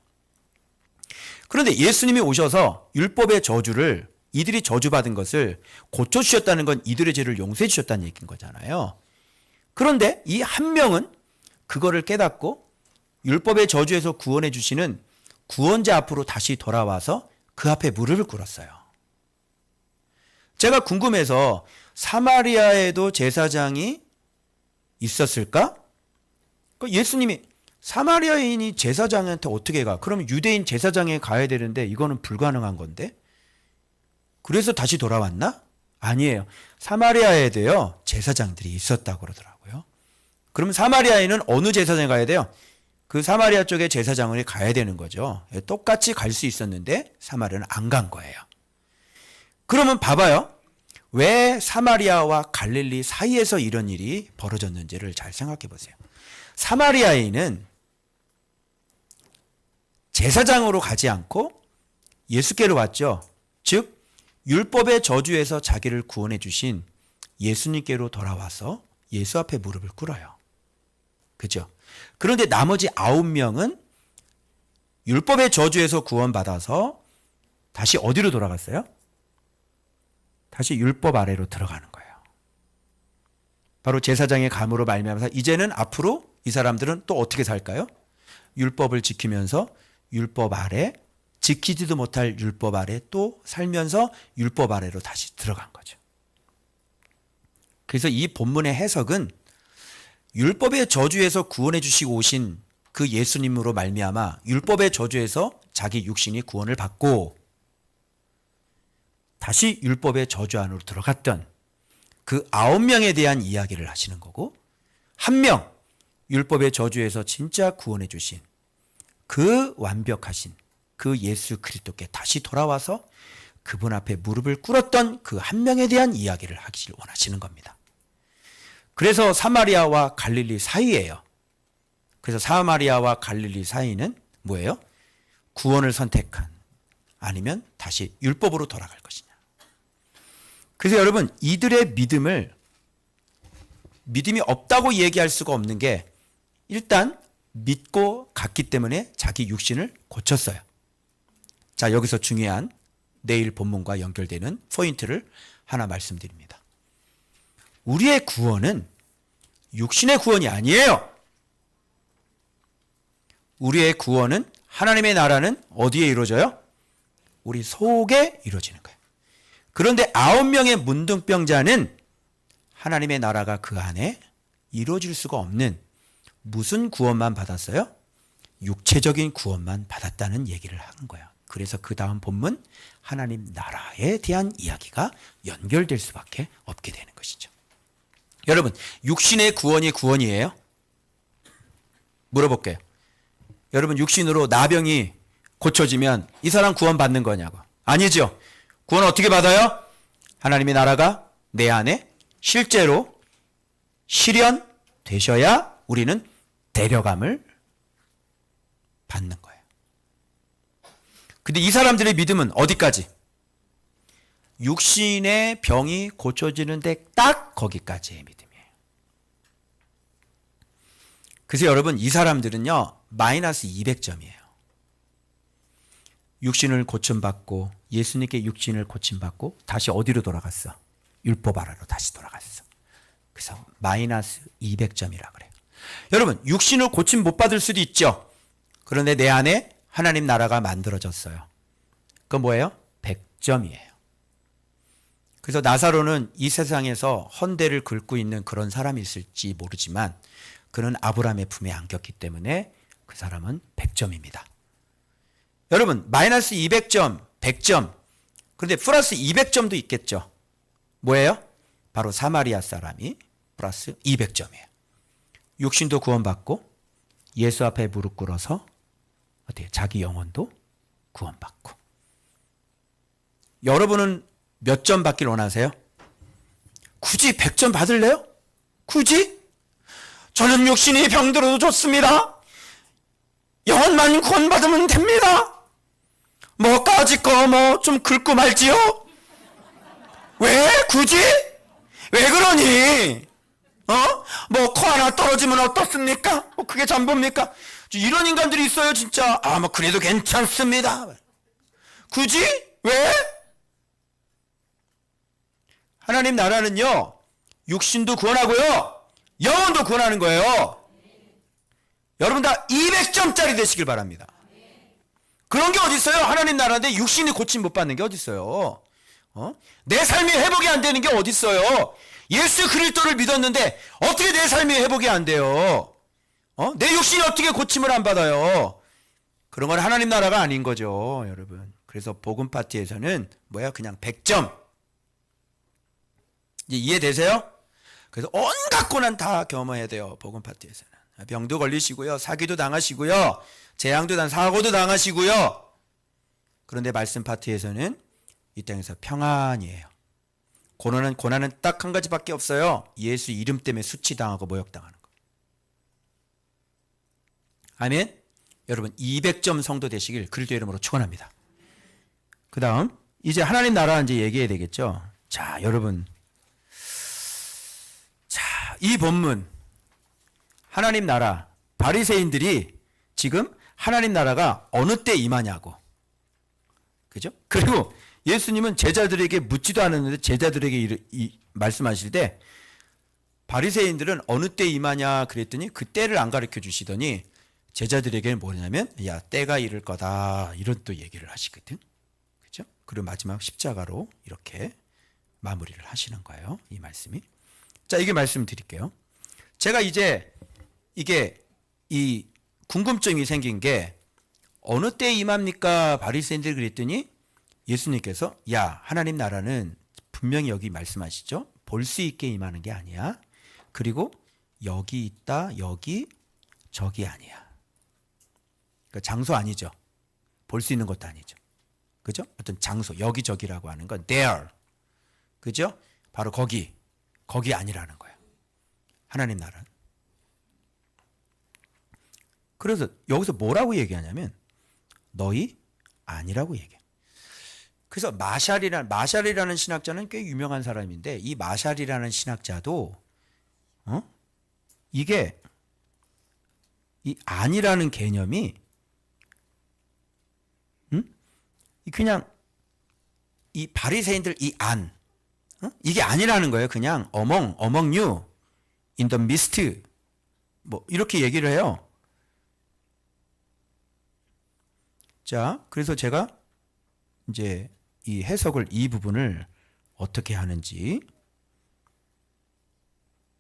그런데 예수님이 오셔서 율법의 저주를 이들이 저주받은 것을 고쳐주셨다는 건 이들의 죄를 용서해 주셨다는 얘기인 거잖아요. 그런데 이 한 명은 그거를 깨닫고 율법의 저주에서 구원해 주시는 구원자 앞으로 다시 돌아와서 그 앞에 무릎을 꿇었어요. 제가 궁금해서 사마리아에도 제사장이 있었을까? 예수님이 사마리아인이 제사장한테 어떻게 가? 그러면 유대인 제사장에 가야 되는데 이거는 불가능한 건데? 그래서 다시 돌아왔나? 아니에요. 사마리아에도요 제사장들이 있었다고 그러더라고요. 그럼 사마리아에는 어느 제사장에 가야 돼요? 그 사마리아 쪽에 제사장을 가야 되는 거죠. 똑같이 갈 수 있었는데 사마리아는 안 간 거예요. 그러면 봐봐요. 왜 사마리아와 갈릴리 사이에서 이런 일이 벌어졌는지를 잘 생각해 보세요. 사마리아인은 제사장으로 가지 않고 예수께로 왔죠. 즉 율법의 저주에서 자기를 구원해 주신 예수님께로 돌아와서 예수 앞에 무릎을 꿇어요. 그죠? 그런데 나머지 9명은 율법의 저주에서 구원받아서 다시 어디로 돌아갔어요? 다시 율법 아래로 들어가는 거예요. 바로 제사장의 감으로 말미암아서 이제는 앞으로 이 사람들은 또 어떻게 살까요? 율법을 지키면서 율법 아래, 지키지도 못할 율법 아래 또 살면서 율법 아래로 다시 들어간 거죠. 그래서 이 본문의 해석은 율법의 저주에서 구원해 주시고 오신 그 예수님으로 말미암아 율법의 저주에서 자기 육신이 구원을 받고 다시 율법의 저주 안으로 들어갔던 그 9명에 대한 이야기를 하시는 거고, 한 명 율법의 저주에서 진짜 구원해 주신 그 완벽하신 그 예수 그리스도께 다시 돌아와서 그분 앞에 무릎을 꿇었던 그 한 명에 대한 이야기를 하기를 원하시는 겁니다. 그래서 사마리아와 갈릴리 사이예요. 그래서 사마리아와 갈릴리 사이는 뭐예요? 구원을 선택한, 아니면 다시 율법으로 돌아갈 것이냐. 그래서 여러분, 이들의 믿음이 없다고 얘기할 수가 없는 게, 일단 믿고 갔기 때문에 자기 육신을 고쳤어요. 자, 여기서 중요한 내일 본문과 연결되는 포인트를 하나 말씀드립니다. 우리의 구원은 육신의 구원이 아니에요. 우리의 구원은, 하나님의 나라는 어디에 이루어져요? 우리 속에 이루어지는 거예요. 그런데 9명의 문둥병자는 하나님의 나라가 그 안에 이루어질 수가 없는, 무슨 구원만 받았어요? 육체적인 구원만 받았다는 얘기를 하는 거예요. 그래서 그 다음 본문 하나님 나라에 대한 이야기가 연결될 수밖에 없게 되는 것이죠. 여러분, 육신의 구원이 구원이에요? 물어볼게요. 여러분, 육신으로 나병이 고쳐지면 이 사람 구원 받는 거냐고. 아니죠. 구원 어떻게 받아요? 하나님의 나라가 내 안에 실제로 실현되셔야 우리는 데려감을 받는 거예요. 근데 이 사람들의 믿음은 어디까지? 육신의 병이 고쳐지는데 딱 거기까지의 믿음이에요. 그래서 여러분, 이 사람들은요 마이너스 200점이에요. 육신을 고침받고, 예수님께 육신을 고침받고 다시 어디로 돌아갔어? 율법 아래로 다시 돌아갔어. 그래서 마이너스 200점이라 그래요. 여러분, 육신을 고침 못 받을 수도 있죠. 그런데 내 안에 하나님 나라가 만들어졌어요. 그건 뭐예요? 100점이에요. 그래서 나사로는 이 세상에서 헌대를 긁고 있는 그런 사람이 있을지 모르지만 그는 아브라함의 품에 안겼기 때문에 그 사람은 100점입니다. 여러분, 마이너스 200점, 100점, 그런데 플러스 200점도 있겠죠. 뭐예요? 바로 사마리아 사람이 플러스 200점이에요. 육신도 구원받고 예수 앞에 무릎 꿇어서 어때요? 자기 영혼도 구원받고. 여러분은 몇 점 받길 원하세요? 굳이 100점 받을래요? 굳이? 저는 육신이 병들어도 좋습니다. 영혼만 구원받으면 됩니다. 뭐 까짓 거 뭐 좀 긁고 말지요? 왜? 굳이? 왜 그러니? 뭐 코 하나 떨어지면 어떻습니까? 뭐 그게 전부입니까? 이런 인간들이 있어요, 진짜. 뭐 그래도 괜찮습니다. 굳이? 왜? 하나님 나라는요, 육신도 구원하고요, 영혼도 구원하는 거예요. 여러분 다 200점짜리 되시길 바랍니다. 그런 게 어디 있어요? 하나님 나라인데 육신이 고침 못 받는 게 어디 있어요? 내 삶이 회복이 안 되는 게 어디 있어요? 예수 그리스도를 믿었는데 어떻게 내 삶이 회복이 안 돼요? 내 육신이 어떻게 고침을 안 받아요? 그런 건 하나님 나라가 아닌 거죠, 여러분. 그래서 복음 파티에서는 뭐야? 그냥 100점. 이제 이해되세요? 그래서 온갖 고난 다 경험해야 돼요, 복음 파티에서는. 병도 걸리시고요, 사기도 당하시고요, 재앙도 사고도 당하시고요. 그런데 말씀 파티에서는 이 땅에서 평안이에요. 고난은 딱 한 가지밖에 없어요. 예수 이름 때문에 수치당하고 모욕당하는 거. 아멘. 여러분 200점 성도 되시길 그리스도 이름으로 축원합니다. 그 다음 이제 하나님 나라 이제 얘기해야 되겠죠. 자, 여러분. 자, 이 본문 하나님 나라 바리새인들이 지금 하나님 나라가 어느 때 임하냐고. 그죠? 그리고 예수님은 제자들에게 묻지도 않았는데 제자들에게 말씀하실 때 바리새인들은 어느 때 임하냐 그랬더니 그 때를 안 가르쳐 주시더니 제자들에게는 뭐냐면 야, 때가 이를 거다 이런 또 얘기를 하시거든. 그죠? 그리고 마지막 십자가로 이렇게 마무리를 하시는 거예요. 이 말씀이. 자, 이게 말씀 드릴게요. 제가 이제 이게 이 궁금증이 생긴 게 어느 때 임합니까? 바리새인들 그랬더니 예수님께서 야, 하나님 나라는 분명히 여기 말씀하시죠. 볼 수 있게 임하는 게 아니야. 그리고 여기 있다, 여기, 저기 아니야. 그러니까 장소 아니죠. 볼 수 있는 것도 아니죠. 그죠? 어떤 장소, 여기저기라고 하는 건 there. 그죠? 바로 거기 아니라는 거예요. 하나님 나라는. 그래서 여기서 뭐라고 얘기하냐면 너희 아니라고 얘기해. 그래서 마샬이라는 신학자는 꽤 유명한 사람인데 이 마샬이라는 신학자도 이게 이 아니라는 개념이 그냥 이 바리새인들 이 안 이게 아니라는 거예요. 그냥 among you in the midst 뭐 이렇게 얘기를 해요. 자, 그래서 제가 이제 이 해석을 이 부분을 어떻게 하는지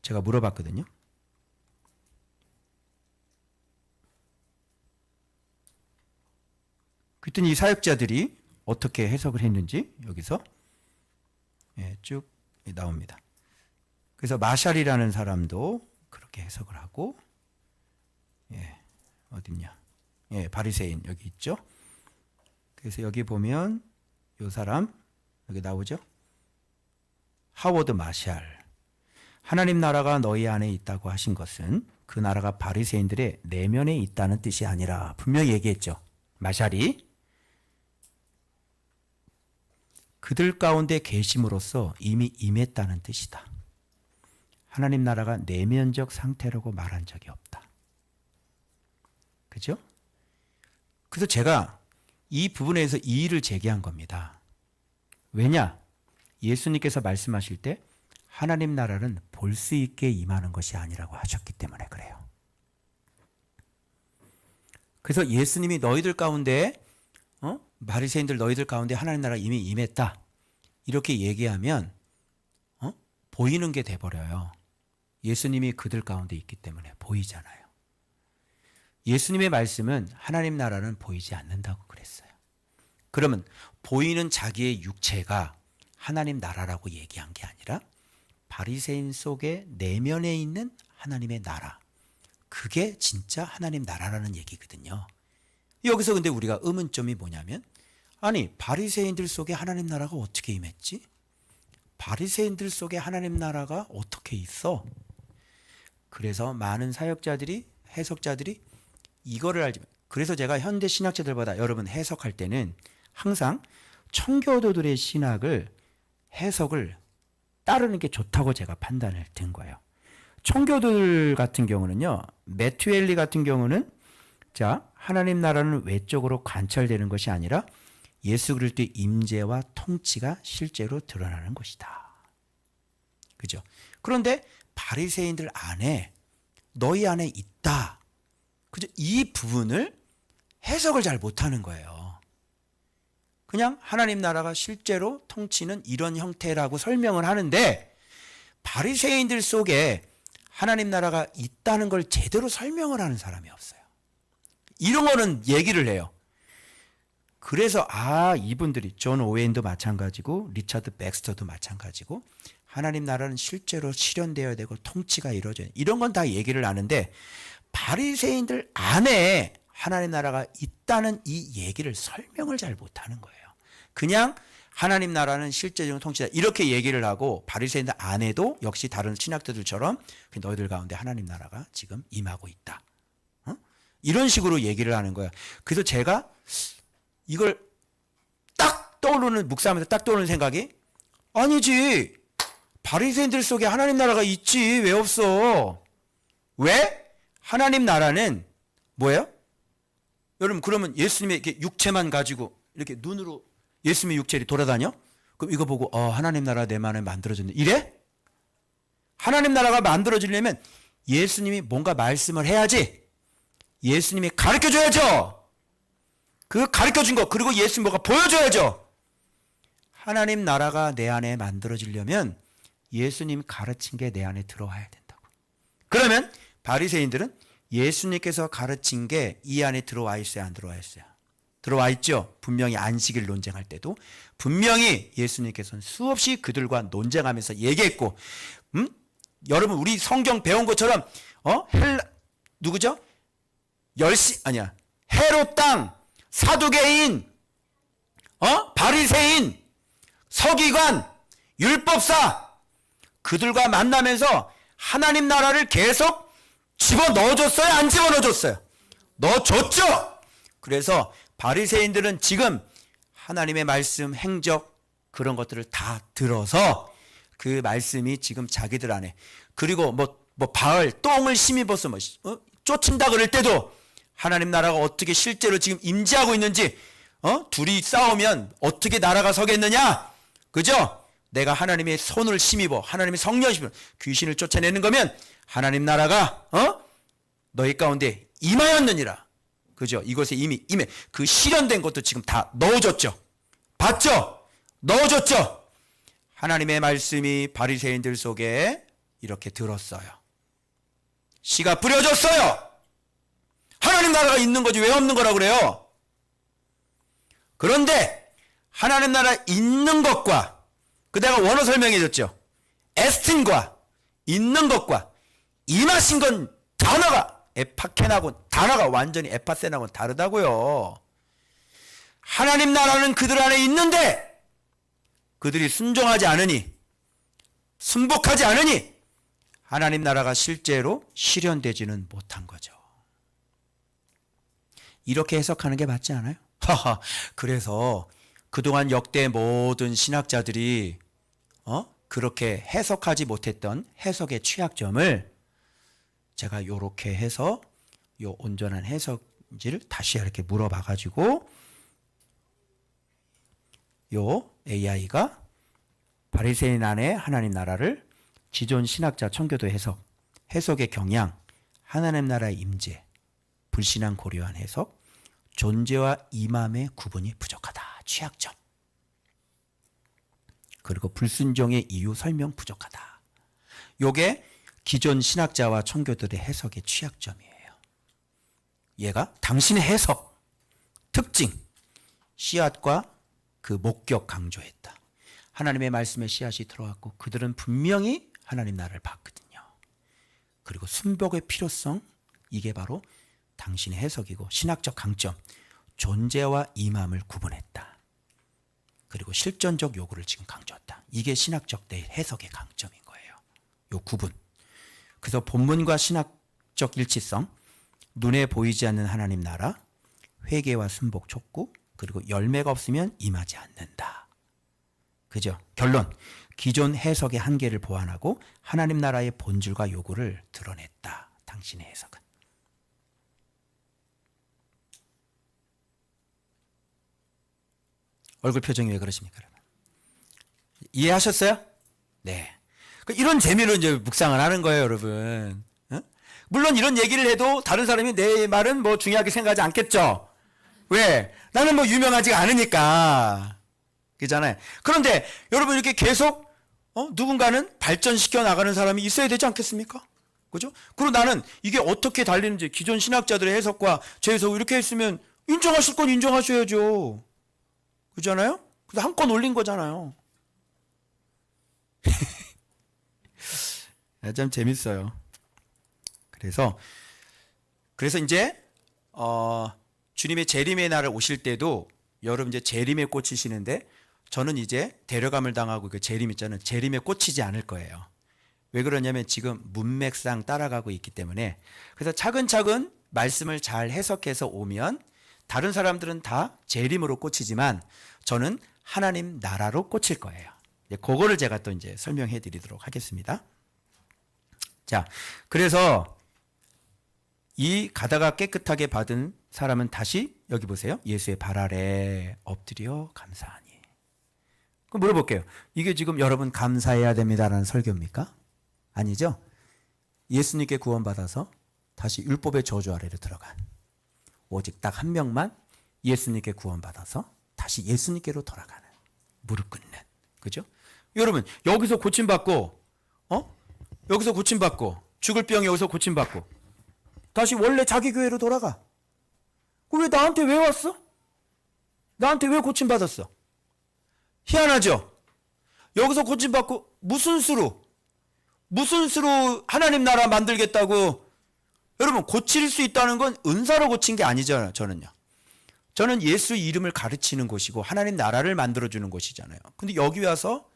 제가 물어봤거든요. 그랬더니 이 사역자들이 어떻게 해석을 했는지 여기서 쭉 나옵니다. 그래서 마샬이라는 사람도 그렇게 해석을 하고 어딨냐? 바리새인 여기 있죠. 그래서 여기 보면 이 사람 여기 나오죠. 하워드 마샬. 하나님 나라가 너희 안에 있다고 하신 것은 그 나라가 바리새인들의 내면에 있다는 뜻이 아니라 분명히 얘기했죠. 마샬이 그들 가운데 계심으로써 이미 임했다는 뜻이다. 하나님 나라가 내면적 상태라고 말한 적이 없다. 그죠? 그래서 제가 이 부분에서 이의를 제기한 겁니다. 왜냐? 예수님께서 말씀하실 때 하나님 나라는 볼 수 있게 임하는 것이 아니라고 하셨기 때문에 그래요. 그래서 예수님이 너희들 가운데 바리새인들 너희들 가운데 하나님 나라가 이미 임했다. 이렇게 얘기하면 보이는 게 돼버려요. 예수님이 그들 가운데 있기 때문에 보이잖아요. 예수님의 말씀은 하나님 나라는 보이지 않는다고 그랬어요. 그러면 보이는 자기의 육체가 하나님 나라라고 얘기한 게 아니라 바리새인 속에 내면에 있는 하나님의 나라. 그게 진짜 하나님 나라라는 얘기거든요. 여기서 근데 우리가 의문점이 뭐냐면 아니 바리새인들 속에 하나님 나라가 어떻게 임했지? 바리새인들 속에 하나님 나라가 어떻게 있어? 그래서 많은 사역자들이 해석자들이 이거를 알지. 그래서 제가 현대 신학자들보다 여러분 해석할 때는 항상 청교도들의 신학을 해석을 따르는 게 좋다고 제가 판단을 든 거예요. 청교도들 같은 경우는요. 매튜엘리 같은 경우는 자, 하나님 나라는 외적으로 관철되는 것이 아니라 예수 그리스도의 임재와 통치가 실제로 드러나는 것이다. 그죠? 그런데 바리새인들 안에 너희 안에 있다. 그죠? 이 부분을 해석을 잘 못하는 거예요. 그냥 하나님 나라가 실제로 통치는 이런 형태라고 설명을 하는데 바리새인들 속에 하나님 나라가 있다는 걸 제대로 설명을 하는 사람이 없어요. 이런 거는 얘기를 해요. 그래서 이분들이 존 오웬도 마찬가지고 리차드 백스터도 마찬가지고 하나님 나라는 실제로 실현되어야 되고 통치가 이루어져야 돼. 이런 건 다 얘기를 하는데 바리새인들 안에 하나님 나라가 있다는 이 얘기를 설명을 잘 못하는 거예요. 그냥 하나님 나라는 실제적인 통치다 이렇게 얘기를 하고 바리새인들 안에도 역시 다른 신학자들처럼 너희들 가운데 하나님 나라가 지금 임하고 있다. 이런 식으로 얘기를 하는 거야. 그래서 제가 이걸 딱 떠오르는, 묵상하면서 딱 떠오르는 생각이, 아니지, 바리새인들 속에 하나님 나라가 있지, 왜 없어? 왜? 하나님 나라는 뭐예요? 여러분, 그러면 예수님의 이렇게 육체만 가지고 이렇게 눈으로 예수님의 육체를 돌아다녀? 그럼 이거 보고 하나님 나라 내 마음에 만들어졌네, 이래? 하나님 나라가 만들어지려면 예수님이 뭔가 말씀을 해야지. 예수님이 가르쳐줘야죠. 그 가르쳐준 거, 그리고 예수님 뭐가 보여줘야죠. 하나님 나라가 내 안에 만들어지려면 예수님 가르친 게 내 안에 들어와야 된다고. 그러면 바리새인들은 예수님께서 가르친 게 이 안에 들어와 있어요, 안 들어와 있어요? 들어와 있죠. 분명히 안식일 논쟁할 때도 분명히 예수님께서는 수없이 그들과 논쟁하면서 얘기했고, 여러분 우리 성경 배운 것처럼 누구죠? 헤롯 땅 사두개인, 바리새인, 서기관, 율법사, 그들과 만나면서 하나님 나라를 계속 집어넣어줬어요? 안 집어넣어줬어요? 넣어줬죠? 그래서 바리새인들은 지금 하나님의 말씀, 행적, 그런 것들을 다 들어서 그 말씀이 지금 자기들 안에, 그리고 바알, 똥을 심입어서 쫓은다 그럴 때도 하나님 나라가 어떻게 실제로 지금 임재하고 있는지, 둘이 싸우면 어떻게 나라가 서겠느냐? 그죠? 내가 하나님의 손을 힘입어, 하나님의 성령을 힘입어 귀신을 쫓아내는 거면 하나님 나라가 너희 가운데 임하였느니라. 그죠? 이것에 이미 임해. 그 실현된 것도 지금 다 넣어줬죠. 봤죠? 넣어줬죠? 하나님의 말씀이 바리새인들 속에 이렇게 들었어요. 씨가 뿌려졌어요. 하나님 나라가 있는 거지 왜 없는 거라고 그래요? 그런데 하나님 나라 있는 것과, 그 내가 원어 설명해 줬죠. 에스틴과 있는 것과 임하신 건 단어가, 에파켄하고 단어가 완전히 에파센하고는 다르다고요. 하나님 나라는 그들 안에 있는데 그들이 순종하지 않으니, 순복하지 않으니 하나님 나라가 실제로 실현되지는 못한 거죠. 이렇게 해석하는 게 맞지 않아요? 그래서 그동안 역대 모든 신학자들이 그렇게 해석하지 못했던 해석의 취약점을 제가 이렇게 해서 요 온전한 해석인지를 다시 이렇게 물어봐 가지고 요 AI가 바리새인 안에 하나님 나라를 기존 신학자 청교도 해석의 경향, 하나님 나라의 임재, 불신앙 고려한 해석, 존재와 임함의 구분이 부족하다. 취약점. 그리고 불순종의 이유 설명 부족하다. 요게 기존 신학자와 청교도의 해석의 취약점이에요. 얘가 당신의 해석, 특징, 씨앗과 그 목격 강조했다. 하나님의 말씀에 씨앗이 들어왔고 그들은 분명히 하나님 나라를 봤거든요. 그리고 순복의 필요성, 이게 바로 당신의 해석이고 신학적 강점, 존재와 임함을 구분했다. 그리고 실존적 요구를 지금 강조했다. 이게 신학적 내 해석의 강점인 거예요. 요 구분. 그래서 본문과 신학적 일치성, 눈에 보이지 않는 하나님 나라, 회개와 순복 촉구, 그리고 열매가 없으면 임하지 않는다. 그죠? 결론. 기존 해석의 한계를 보완하고 하나님 나라의 본질과 요구를 드러냈다. 당신의 해석은. 얼굴 표정이 왜 그러십니까, 여러분? 이해하셨어요? 네. 이런 재미로 이제 묵상을 하는 거예요, 여러분. 물론 이런 얘기를 해도 다른 사람이 내 말은 뭐 중요하게 생각하지 않겠죠? 왜? 나는 뭐 유명하지가 않으니까. 그잖아요. 그런데 여러분 이렇게 계속 누군가는 발전시켜 나가는 사람이 있어야 되지 않겠습니까? 그죠? 그리고 나는 이게 어떻게 달리는지 기존 신학자들의 해석과 제 해석 이렇게 했으면 인정하실 건 인정하셔야죠. 그잖아요? 그래서 한 건 올린 거잖아요. 참 재밌어요. 그래서 이제 주님의 재림의 날을 오실 때도 여러분 이제 재림에 꽂히시는데 저는 이제 데려감을 당하고 그 재림 있잖아요. 재림에 꽂히지 않을 거예요. 왜 그러냐면 지금 문맥상 따라가고 있기 때문에. 그래서 차근차근 말씀을 잘 해석해서 오면 다른 사람들은 다 재림으로 꽂히지만 저는 하나님 나라로 꽂힐 거예요. 그거를 제가 또 이제 설명해 드리도록 하겠습니다. 자, 그래서 이 가다가 깨끗하게 받은 사람은 다시 여기 보세요. 예수의 발 아래 엎드려 감사하니. 그럼 물어볼게요. 이게 지금 여러분 감사해야 됩니다라는 설교입니까? 아니죠? 예수님께 구원받아서 다시 율법의 저주 아래로 들어간 오직 딱 한 명만 예수님께 구원받아서 다시 예수님께로 돌아가는 무릎 꿇는, 그죠? 여러분 여기서 고침받고 여기서 고침받고 죽을 병 여기서 고침받고 다시 원래 자기 교회로 돌아가. 왜 나한테 왜 왔어? 나한테 왜 고침받았어? 희한하죠? 여기서 고침받고 무슨 수로 하나님 나라 만들겠다고. 여러분 고칠 수 있다는 건 은사로 고친 게 아니잖아요. 저는 예수 이름을 가르치는 곳이고 하나님 나라를 만들어주는 곳이잖아요. 근데 여기 와서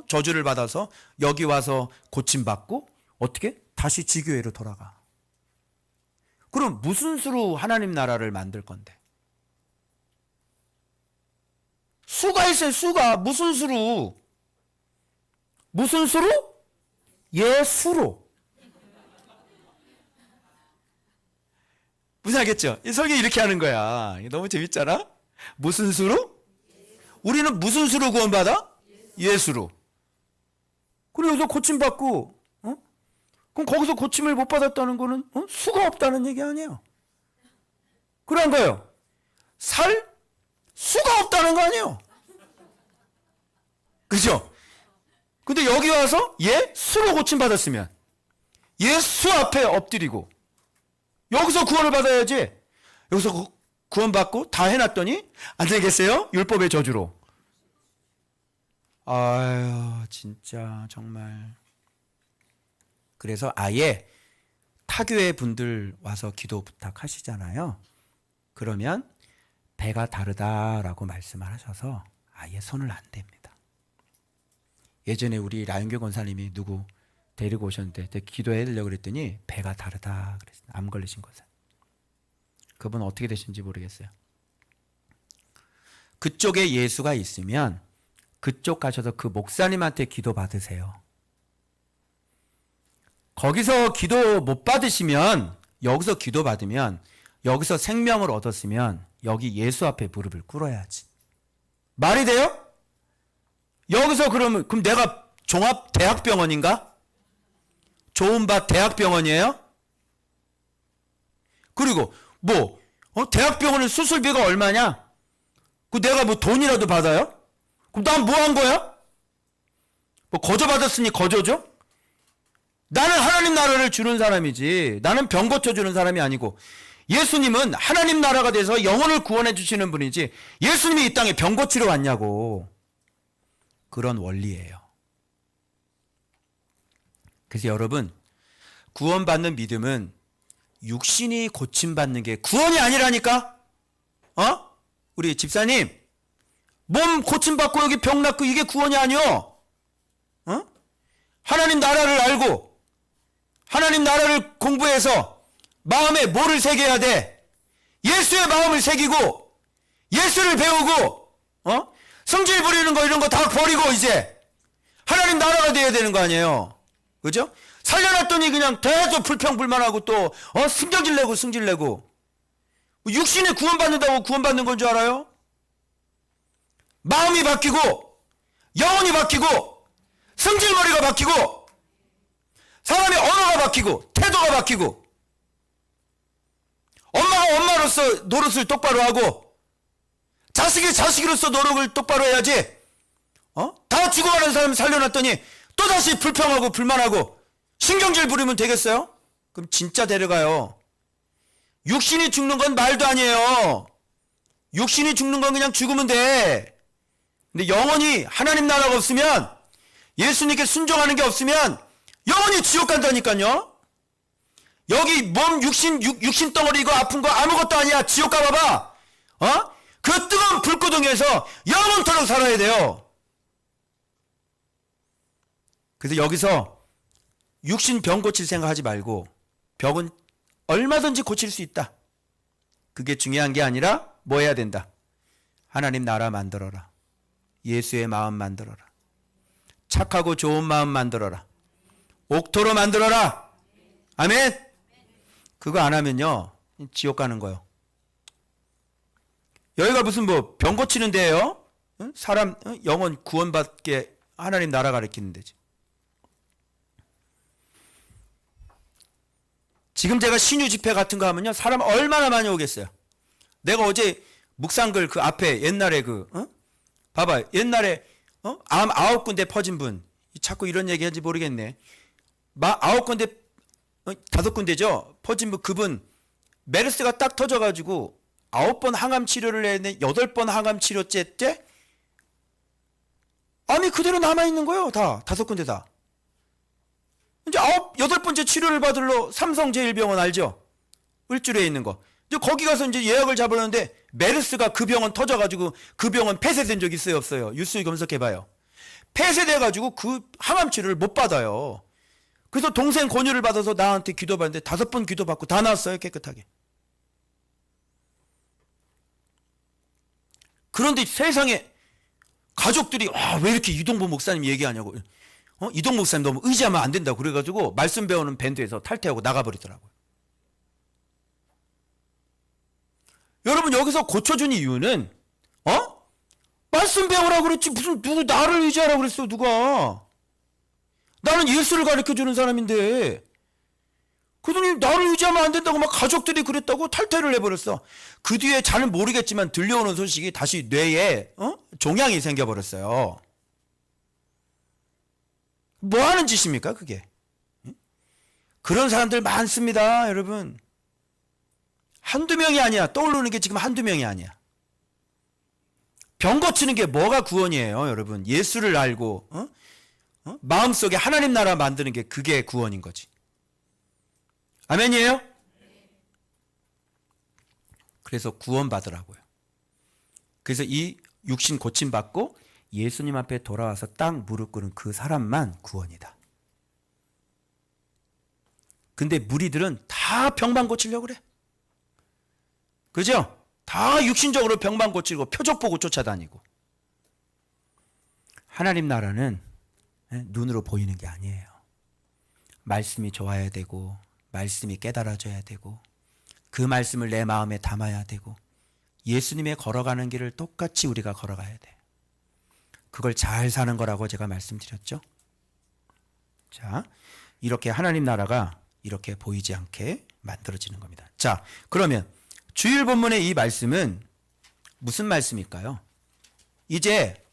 저주를 받아서 여기 와서 고침받고 어떻게? 다시 지교회로 돌아가. 그럼 무슨 수로 하나님 나라를 만들 건데? 수가 있어요. 수가. 무슨 수로? 무슨 수로? 예수로. 무슨 알겠죠? 이 설교 이렇게 하는 거야. 너무 재밌잖아? 무슨 수로? 우리는 무슨 수로 구원받아? 예수로. 그리고 여기서 고침받고, 그럼 거기서 고침을 못 받았다는 거는, 수가 없다는 얘기 아니에요. 그런 거예요. 살 수가 없다는 거 아니에요. 그죠? 근데 여기 와서 예수로 고침받았으면, 예수 앞에 엎드리고, 여기서 구원을 받아야지. 여기서 구원받고 다 해놨더니 안 되겠어요? 율법의 저주로. 아유 진짜 정말. 그래서 아예 타교회 분들 와서 기도 부탁하시잖아요. 그러면 배가 다르다라고 말씀을 하셔서 아예 손을 안 댑니다. 예전에 우리 라윤교 권사님이 누구 데리고 오셨는데 기도해 드리려고 그랬더니 배가 다르다 그랬어요. 암 걸리신 거죠. 그분 어떻게 되신지 모르겠어요. 그쪽에 예수가 있으면 그쪽 가셔서 그 목사님한테 기도 받으세요. 거기서 기도 못 받으시면 여기서 기도 받으면 여기서 생명을 얻었으면 여기 예수 앞에 무릎을 꿇어야지. 말이 돼요? 여기서 그럼 내가 종합대학병원인가? 좋은밭 대학병원이에요? 그리고 대학병원은 수술비가 얼마냐? 내가 돈이라도 받아요? 그럼 난 뭐 한 거야? 거저 받았으니 거저죠? 나는 하나님 나라를 주는 사람이지 나는 병 고쳐주는 사람이 아니고 예수님은 하나님 나라가 돼서 영혼을 구원해 주시는 분이지 예수님이 이 땅에 병 고치러 왔냐고. 그런 원리예요. 그래서 여러분 구원받는 믿음은 육신이 고침받는 게 구원이 아니라니까. 우리 집사님 몸 고침받고 여기 병 낫고 이게 구원이 아니요. 하나님 나라를 알고 하나님 나라를 공부해서 마음에 뭐를 새겨야 돼? 예수의 마음을 새기고 예수를 배우고 성질 부리는 거 이런 거 다 버리고 이제 하나님 나라가 돼야 되는 거 아니에요. 그죠? 살려놨더니 그냥 계속 불평불만하고 또 승질 내고 육신에 구원받는다고 구원받는 건 줄 알아요? 마음이 바뀌고 영혼이 바뀌고 성질머리가 바뀌고 사람의 언어가 바뀌고 태도가 바뀌고 엄마가 엄마로서 노릇을 똑바로 하고 자식이 자식으로서 노력을 똑바로 해야지. 다 죽어가는 사람 살려놨더니 또다시 불평하고 불만하고 신경질 부리면 되겠어요? 그럼 진짜 데려가요. 육신이 죽는 건 말도 아니에요. 육신이 죽는 건 그냥 죽으면 돼. 근데 영원히 하나님 나라가 없으면 예수님께 순종하는 게 없으면 영원히 지옥 간다니까요. 여기 몸 육신 덩어리 이거 아픈 거 아무것도 아니야. 지옥 가봐봐. 그 뜨거운 불구덩이에서 영원토록 살아야 돼요. 그래서 여기서 육신 병 고칠 생각하지 말고 병은 얼마든지 고칠 수 있다. 그게 중요한 게 아니라 뭐 해야 된다. 하나님 나라 만들어라. 예수의 마음 만들어라. 착하고 좋은 마음 만들어라. 옥토로 만들어라. 아멘. 그거 안 하면요 지옥 가는 거요. 여기가 무슨 뭐 병 고치는 데예요? 사람 영혼 구원받게 하나님 나라 가르치는 데지. 지금 제가 신유 집회 같은 거 하면요 사람 얼마나 많이 오겠어요. 내가 어제 묵상글 그 앞에 옛날에 봐봐 옛날에 암 9군데 퍼진 분 자꾸 이런 얘기 하는지 모르겠네. 9군데 5군데죠 퍼진 분. 그분 메르스가 딱 터져가지고 9번 항암 치료를 했는데 8번 항암 치료째 때 암이 그대로 남아있는 거예요. 다 5군데 다. 이제 8번째 치료를 받으러 삼성제일병원 알죠? 을주로에 있는 거. 이제 거기 가서 이제 예약을 잡으려는데 메르스가 그 병원 터져가지고 그 병원 폐쇄된 적 있어요 없어요? 뉴스 검색해봐요. 폐쇄돼가지고 그 항암 치료를 못 받아요. 그래서 동생 권유를 받아서 나한테 기도받는데 5번 기도받고 다 나았어요 깨끗하게. 그런데 세상에 가족들이 왜 이렇게 이동보 목사님 얘기하냐고. 이동 목사님 너무 의지하면 안 된다고 그래가지고 말씀 배우는 밴드에서 탈퇴하고 나가버리더라고요. 여러분 여기서 고쳐준 이유는 말씀 배우라고 그랬지 무슨 누구 나를 의지하라고 그랬어. 누가. 나는 예수를 가르쳐주는 사람인데 그러더니 나를 의지하면 안 된다고 막 가족들이 그랬다고 탈퇴를 해버렸어. 그 뒤에 잘은 모르겠지만 들려오는 소식이 다시 뇌에 종양이 생겨버렸어요. 뭐 하는 짓입니까 그게. 그런 사람들 많습니다 여러분. 한두 명이 아니야. 떠오르는 게 지금 한두 명이 아니야. 병 고치는 게 뭐가 구원이에요 여러분. 예수를 알고 마음속에 하나님 나라 만드는 게 그게 구원인 거지. 아멘이에요? 그래서 구원 받으라고요. 그래서 이 육신 고침 받고 예수님 앞에 돌아와서 딱 무릎 꿇은 그 사람만 구원이다. 근데 무리들은 다 병만 고치려고 그래. 그죠? 다 육신적으로 병만 고치고 표적 보고 쫓아다니고. 하나님 나라는 눈으로 보이는 게 아니에요. 말씀이 좋아야 되고 말씀이 깨달아져야 되고 그 말씀을 내 마음에 담아야 되고 예수님의 걸어가는 길을 똑같이 우리가 걸어가야 돼. 그걸 잘 사는 거라고 제가 말씀드렸죠. 자, 이렇게 하나님 나라가 이렇게 보이지 않게 만들어지는 겁니다. 자, 그러면 주일 본문의 이 말씀은 무슨 말씀일까요? 이제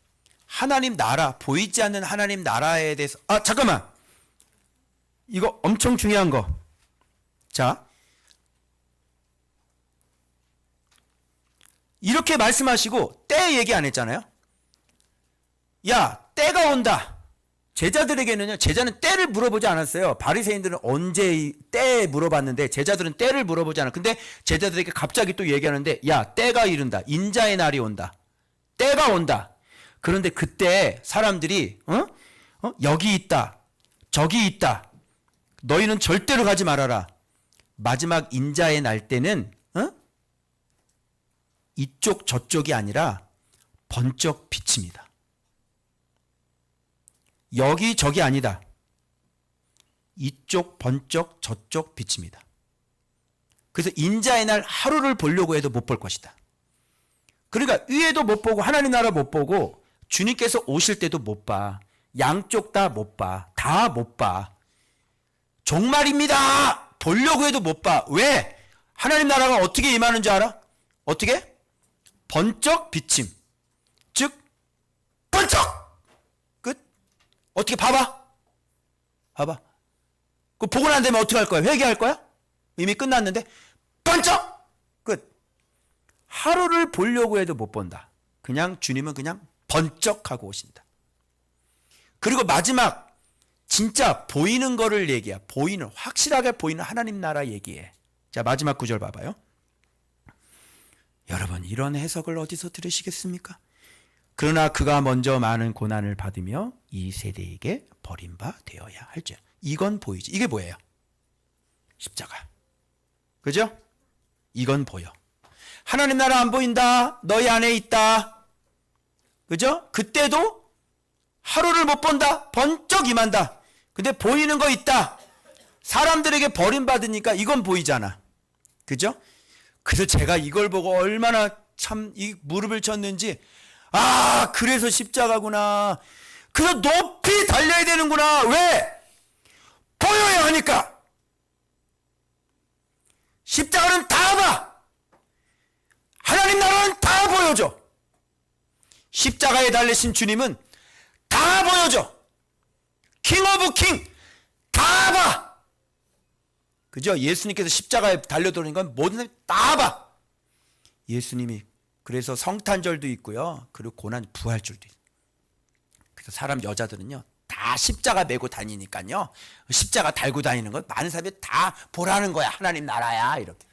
하나님 나라, 보이지 않는 하나님 나라에 대해서 잠깐만! 이거 엄청 중요한 거. 자, 이렇게 말씀하시고 때 얘기 안 했잖아요. 야, 때가 온다. 제자들에게는요, 제자는 때를 물어보지 않았어요. 바리새인들은 언제 때 물어봤는데 제자들은 때를 물어보지 않아. 근데 제자들에게 갑자기 또 얘기하는데, 야, 때가 이른다. 인자의 날이 온다. 때가 온다. 그런데 그때 사람들이 여기 있다. 저기 있다. 너희는 절대로 가지 말아라. 마지막 인자의 날 때는 이쪽 저쪽이 아니라 번쩍 비칩니다. 여기 저기 아니다. 이쪽 번쩍 저쪽 비칩니다. 그래서 인자의 날 하루를 보려고 해도 못 볼 것이다. 그러니까 위에도 못 보고 하나님 나라 못 보고 주님께서 오실 때도 못 봐. 양쪽 다 못 봐. 다 못 봐. 종말입니다. 보려고 해도 못 봐. 왜? 하나님 나라가 어떻게 임하는 줄 알아? 어떻게? 번쩍 비침. 즉 번쩍! 끝. 어떻게 봐봐. 봐봐. 그 보고 난 다음에 어떻게 할 거야? 회개할 거야? 이미 끝났는데 번쩍! 끝. 하루를 보려고 해도 못 본다. 그냥 주님은 그냥 번쩍하고 오신다. 그리고 마지막 진짜 보이는 거를 얘기해. 보이는, 확실하게 보이는 하나님 나라 얘기해. 자, 마지막 구절 봐봐요. 여러분, 이런 해석을 어디서 들으시겠습니까? 그러나 그가 먼저 많은 고난을 받으며 이 세대에게 버림바 되어야 할지. 이건 보이지. 이게 뭐예요? 십자가. 그죠? 이건 보여. 하나님 나라 안 보인다. 너희 안에 있다. 그죠? 그때도 하루를 못 본다. 번쩍 임한다. 근데 보이는 거 있다. 사람들에게 버림받으니까 이건 보이잖아. 그죠? 그래서 제가 이걸 보고 얼마나 참 이 무릎을 쳤는지, 아, 그래서 십자가구나. 그래서 높이 달려야 되는구나. 왜? 보여야 하니까. 십자가는 다 봐. 하나님 나라는 다 보여줘. 십자가에 달리신 주님은 다 보여줘. 킹 오브 킹 다 봐. 그죠? 예수님께서 십자가에 달려드는 건 모든 사람이 다 봐. 예수님이 그래서 성탄절도 있고요. 그리고 고난 부활절도 있어요. 그래서 사람 여자들은요. 다 십자가 메고 다니니까요. 십자가 달고 다니는 건 많은 사람들이 다 보라는 거야. 하나님 나라야. 이렇게.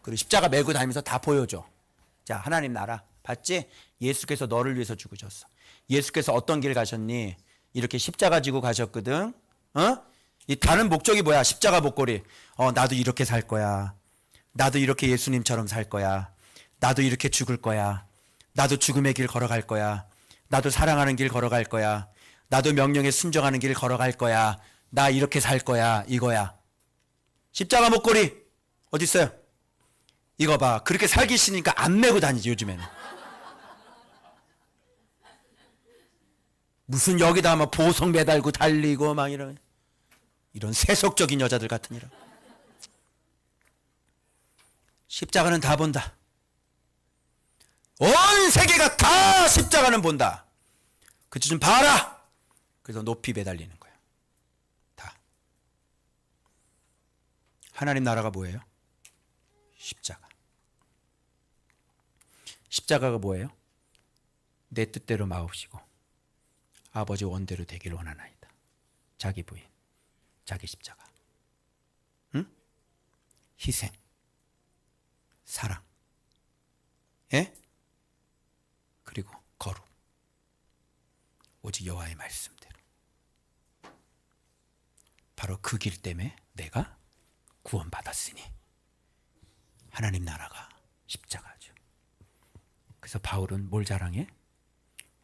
그리고 십자가 메고 다니면서 다 보여줘. 자, 하나님 나라. 봤지? 예수께서 너를 위해서 죽으셨어. 예수께서 어떤 길 가셨니? 이렇게 십자가 지고 가셨거든. 이 다른 목적이 뭐야? 십자가 목걸이. 나도 이렇게 살 거야. 나도 이렇게 예수님처럼 살 거야. 나도 이렇게 죽을 거야. 나도 죽음의 길 걸어갈 거야. 나도 사랑하는 길 걸어갈 거야. 나도 명령에 순종하는 길 걸어갈 거야. 나 이렇게 살 거야. 이거야. 십자가 목걸이 어디 있어요? 이거 봐. 그렇게 살기 싫으니까 안 메고 다니지 요즘에는. 무슨 여기다 막 보석 매달고 달리고 막 이런 세속적인 여자들 같으니라. 십자가는 다 본다. 온 세계가 다 십자가는 본다. 그치 좀 봐라. 그래서 높이 매달리는 거야. 다. 하나님 나라가 뭐예요? 십자가. 십자가가 뭐예요? 내 뜻대로 마옵시고 아버지 원대로 되길 원하나이다. 자기 부인, 자기 십자가. 응? 희생, 사랑, 예? 그리고 거룩. 오직 여호와의 말씀대로. 바로 그 길 때문에 내가 구원받았으니 하나님 나라가 십자가죠. 그래서 바울은 뭘 자랑해?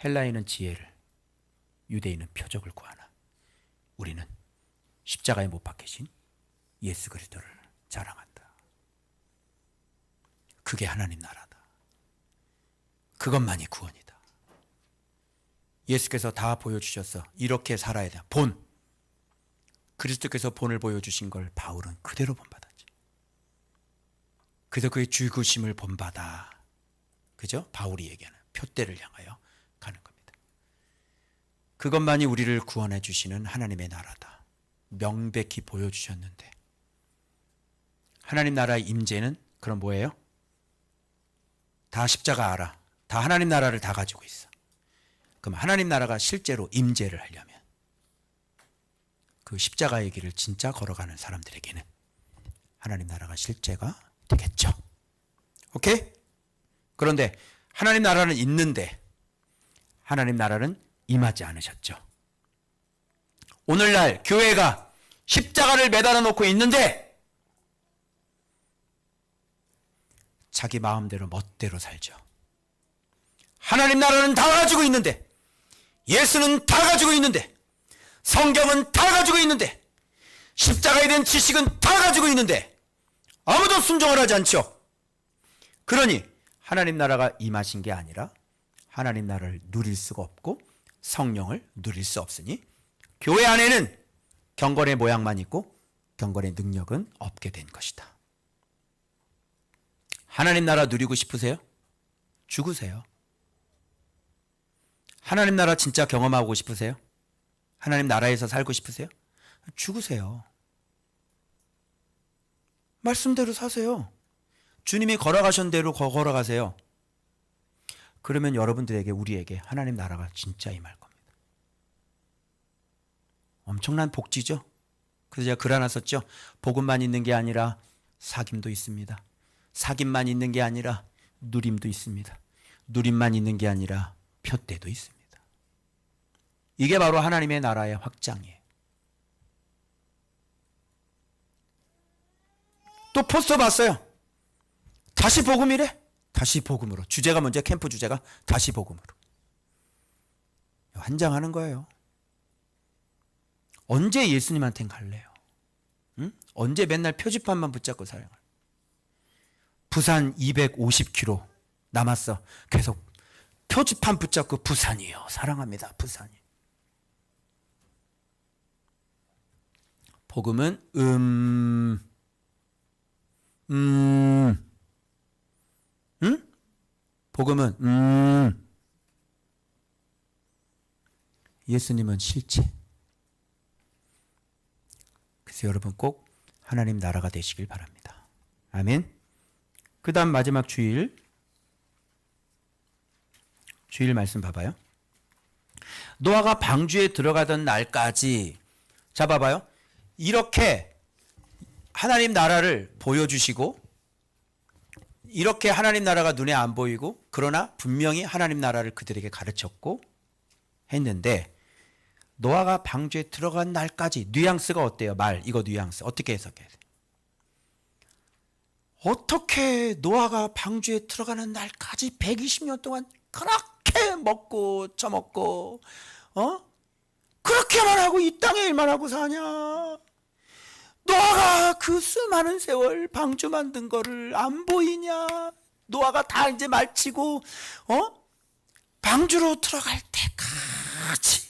헬라인은 지혜를, 유대인은 표적을 구하나 우리는 십자가에 못 박히신 예수 그리스도를 자랑한다. 그게 하나님 나라다. 그것만이 구원이다. 예수께서 다 보여주셨어. 이렇게 살아야 돼. 본. 그리스도께서 본을 보여주신 걸 바울은 그대로 본받았지. 그래서 그의 죽으심을 본받아. 그죠? 바울이 얘기하는 표대를 향하여 가는 겁니다. 그것만이 우리를 구원해 주시는 하나님의 나라다. 명백히 보여주셨는데 하나님 나라의 임재는 그럼 뭐예요? 다 십자가 알아. 다 하나님 나라를 다 가지고 있어. 그럼 하나님 나라가 실제로 임재를 하려면 그 십자가의 길을 진짜 걸어가는 사람들에게는 하나님 나라가 실제가 되겠죠. 오케이? 그런데 하나님 나라는 있는데 하나님 나라는 임하지 않으셨죠. 오늘날 교회가 십자가를 매달아 놓고 있는데 자기 마음대로 멋대로 살죠. 하나님 나라는 다 가지고 있는데, 예수는 다 가지고 있는데, 성경은 다 가지고 있는데, 십자가에 대한 지식은 다 가지고 있는데 아무도 순종을 하지 않죠. 그러니 하나님 나라가 임하신 게 아니라 하나님 나라를 누릴 수가 없고 성령을 누릴 수 없으니 교회 안에는 경건의 모양만 있고 경건의 능력은 없게 된 것이다. 하나님 나라 누리고 싶으세요? 죽으세요. 하나님 나라 진짜 경험하고 싶으세요? 하나님 나라에서 살고 싶으세요? 죽으세요. 말씀대로 사세요. 주님이 걸어가신 대로 걸어가세요. 그러면 여러분들에게, 우리에게 하나님 나라가 진짜 임할 겁니다. 엄청난 복지죠? 그래서 제가 글 하나 썼죠. 복음만 있는 게 아니라 사귐도 있습니다. 사귐만 있는 게 아니라 누림도 있습니다. 누림만 있는 게 아니라 표대도 있습니다. 이게 바로 하나님의 나라의 확장이에요. 또 포스터 봤어요. 다시 복음이래. 다시 복음으로. 주제가 먼저 캠프 주제가 다시 복음으로. 환장하는 거예요. 언제 예수님한텐 갈래요? 응? 언제 맨날 표지판만 붙잡고 살아요? 부산 250km 남았어. 계속 표지판 붙잡고 부산이요. 사랑합니다. 부산이. 복음은 응? 복음은 예수님은 실체. 그래서 여러분 꼭 하나님 나라가 되시길 바랍니다. 아멘. 그 다음 마지막 주일 말씀 봐봐요. 노아가 방주에 들어가던 날까지, 자 봐봐요. 이렇게 하나님 나라를 보여주시고, 이렇게 하나님 나라가 눈에 안 보이고, 그러나 분명히 하나님 나라를 그들에게 가르쳤고 했는데, 노아가 방주에 들어간 날까지, 뉘앙스가 어때요? 이거 뉘앙스 어떻게 해석해야 돼요? 어떻게 노아가 방주에 들어가는 날까지 120년 동안 그렇게 먹고 처먹고 그렇게만 하고 이 땅에 일만 하고 사냐? 노아가 그 수많은 세월 방주 만든 거를 안 보이냐? 노아가 다 이제 마치고 방주로 들어갈 때까지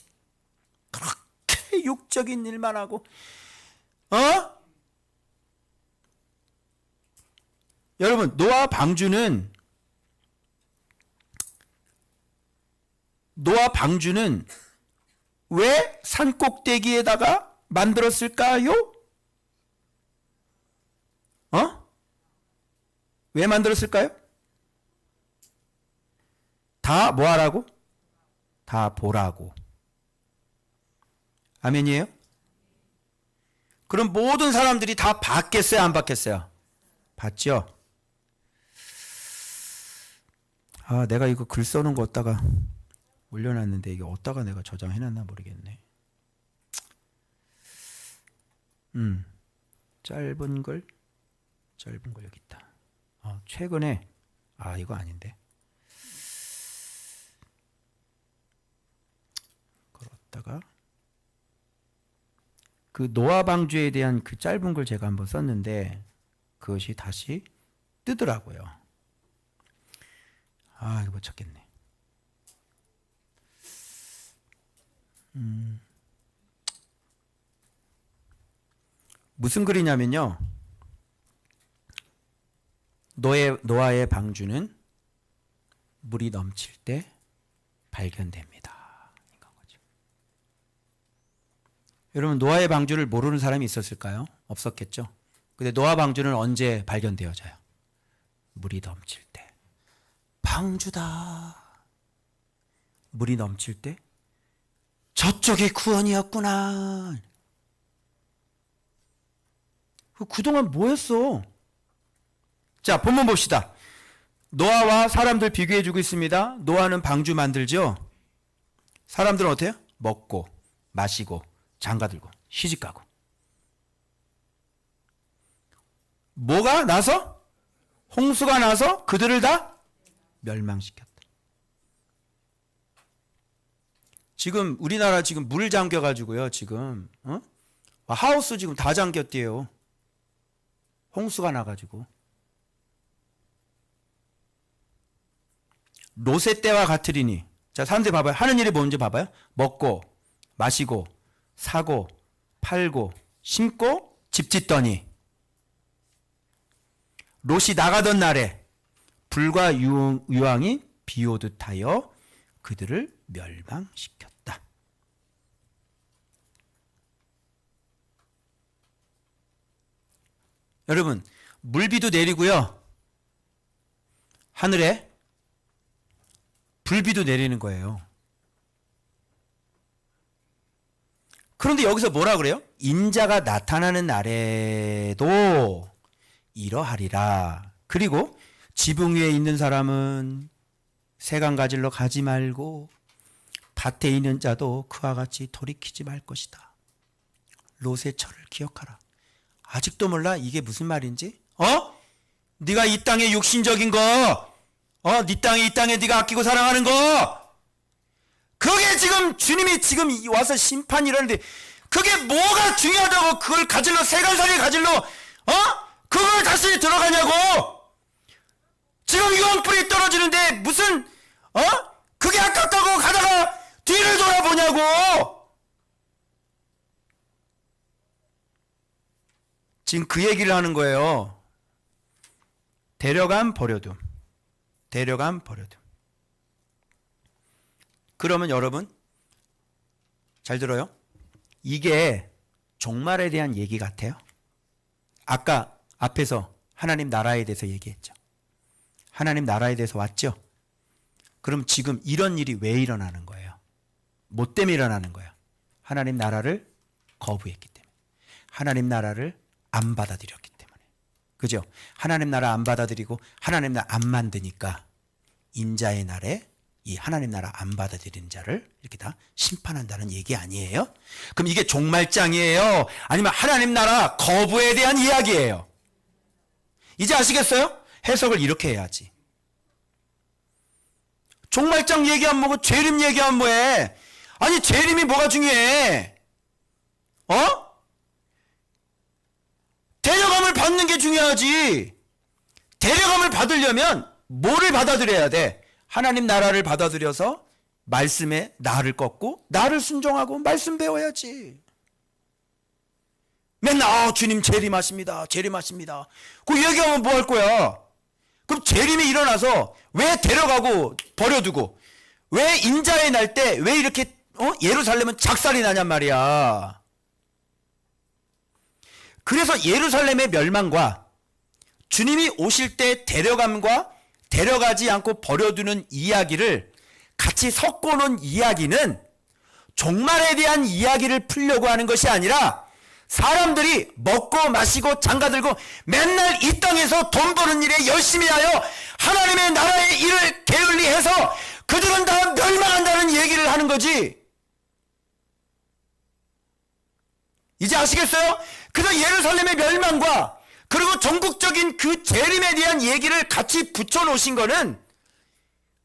그렇게 육적인 일만 하고 여러분, 노아 방주는 왜 산꼭대기에다가 만들었을까요? 왜 만들었을까요? 다 뭐 하라고? 다 보라고. 아멘이에요? 그럼 모든 사람들이 다 봤겠어요? 안 봤겠어요? 봤죠? 내가 이거 글 써놓은 거 어디다가 올려놨는데 이게 어디다가 내가 저장해놨나 모르겠네. 짧은 걸 여기 있다. 최근에 이거 아닌데. 그렇다가 그 노아 방주에 대한 그 짧은 걸 제가 한번 썼는데 그것이 다시 뜨더라고요. 이거 못 찾겠네. 무슨 글이냐면요. 노아의 방주는 물이 넘칠 때 발견됩니다. 이건 거죠. 여러분, 노아의 방주를 모르는 사람이 있었을까요? 없었겠죠. 근데 노아 방주는 언제 발견되어져요? 물이 넘칠 때. 방주다. 물이 넘칠 때 저쪽이 구원이었구나. 그동안 뭐 했어? 자, 본문 봅시다. 노아와 사람들 비교해주고 있습니다. 노아는 방주 만들죠. 사람들은 어때요? 먹고 마시고 장가들고 시집가고. 뭐가 나서? 홍수가 나서 그들을 다 멸망시켰다. 지금 우리나라 지금 물 잠겨가지고요. 지금 하우스 지금 다 잠겼대요. 홍수가 나가지고. 롯의 때와 같으리니. 자, 사람들이 봐봐요. 하는 일이 뭔지 봐봐요. 먹고 마시고 사고 팔고 심고 집 짓더니 롯이 나가던 날에 불과 유황이 비오듯 하여 그들을 멸망시켰다. 여러분, 물비도 내리고요. 하늘에 불비도 내리는 거예요. 그런데 여기서 뭐라 그래요? 인자가 나타나는 날에도 이러하리라. 그리고 지붕 위에 있는 사람은 세강 가지러 가지 말고 밭에 있는 자도 그와 같이 돌이키지 말 것이다. 롯의 철을 기억하라. 아직도 몰라? 이게 무슨 말인지? 네가 이 땅에 육신적인 거, 네 땅에 이 땅에 네가 아끼고 사랑하는 거, 그게 지금 주님이 지금 와서 심판이라는데 그게 뭐가 중요하다고 그걸 가질러 세간살이 가질러 그걸 다시 들어가냐고. 지금 유황불이 떨어지는데 무슨 그게 아깝다고 가다가 뒤를 돌아보냐고. 지금 그 얘기를 하는 거예요. 데려감 버려둠. 데려감 버려둠. 그러면 여러분 잘 들어요. 이게 종말에 대한 얘기 같아요. 아까 앞에서 하나님 나라에 대해서 얘기했죠. 하나님 나라에 대해서 왔죠. 그럼 지금 이런 일이 왜 일어나는 거예요? 뭐 때문에 일어나는 거예요? 하나님 나라를 거부했기 때문에. 하나님 나라를 안 받아들였기 때문에. 그죠? 하나님 나라 안 받아들이고 하나님 나라 안 만드니까 인자의 날에 이 하나님 나라 안 받아들인 자를 이렇게 다 심판한다는 얘기 아니에요? 그럼 이게 종말장이에요? 아니면 하나님 나라 거부에 대한 이야기예요? 이제 아시겠어요? 해석을 이렇게 해야지. 종말장 얘기하면 뭐고 재림 얘기하면 뭐해? 아니 재림이 뭐가 중요해? 데려감을 받는 게 중요하지. 데려감을 받으려면 뭐를 받아들여야 돼? 하나님 나라를 받아들여서 말씀에 나를 꺾고 나를 순종하고 말씀 배워야지. 맨날 주님 재림하십니다. 재림하십니다. 그 얘기하면 뭐 할 거야? 그럼 재림이 일어나서 왜 데려가고 버려두고 왜 인자의 날 때 왜 이렇게 예루살렘은 작살이 나냔 말이야. 그래서 예루살렘의 멸망과 주님이 오실 때 데려감과 데려가지 않고 버려두는 이야기를 같이 섞어놓은 이야기는 종말에 대한 이야기를 풀려고 하는 것이 아니라 사람들이 먹고 마시고 장가들고 맨날 이 땅에서 돈 버는 일에 열심히 하여 하나님의 나라의 일을 게을리해서 그들은 다 멸망한다는 얘기를 하는 거지. 이제 아시겠어요? 그래서 예루살렘의 멸망과 그리고 전국적인 그 재림에 대한 얘기를 같이 붙여놓으신 거는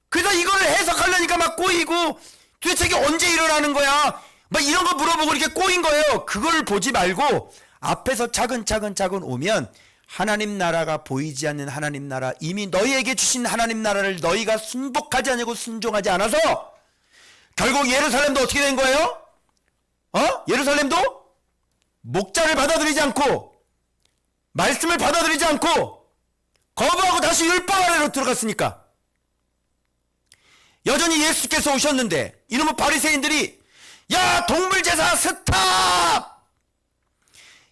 그래서 이거를 해석하려니까 막 꼬이고 도대체 이게 언제 일어나는 거야? 막 이런 거 물어보고 이렇게 꼬인 거예요. 그걸 보지 말고 앞에서 차근차근 오면 하나님 나라가 보이지 않는 하나님 나라, 이미 너희에게 주신 하나님 나라를 너희가 순복하지 않고 순종하지 않아서 결국 예루살렘도 어떻게 된 거예요? 예루살렘도 목자를 받아들이지 않고 말씀을 받아들이지 않고 거부하고 다시 율법 아래로 들어갔으니까. 여전히 예수께서 오셨는데 이놈의 바리새인들이 야 동물제사 스탑!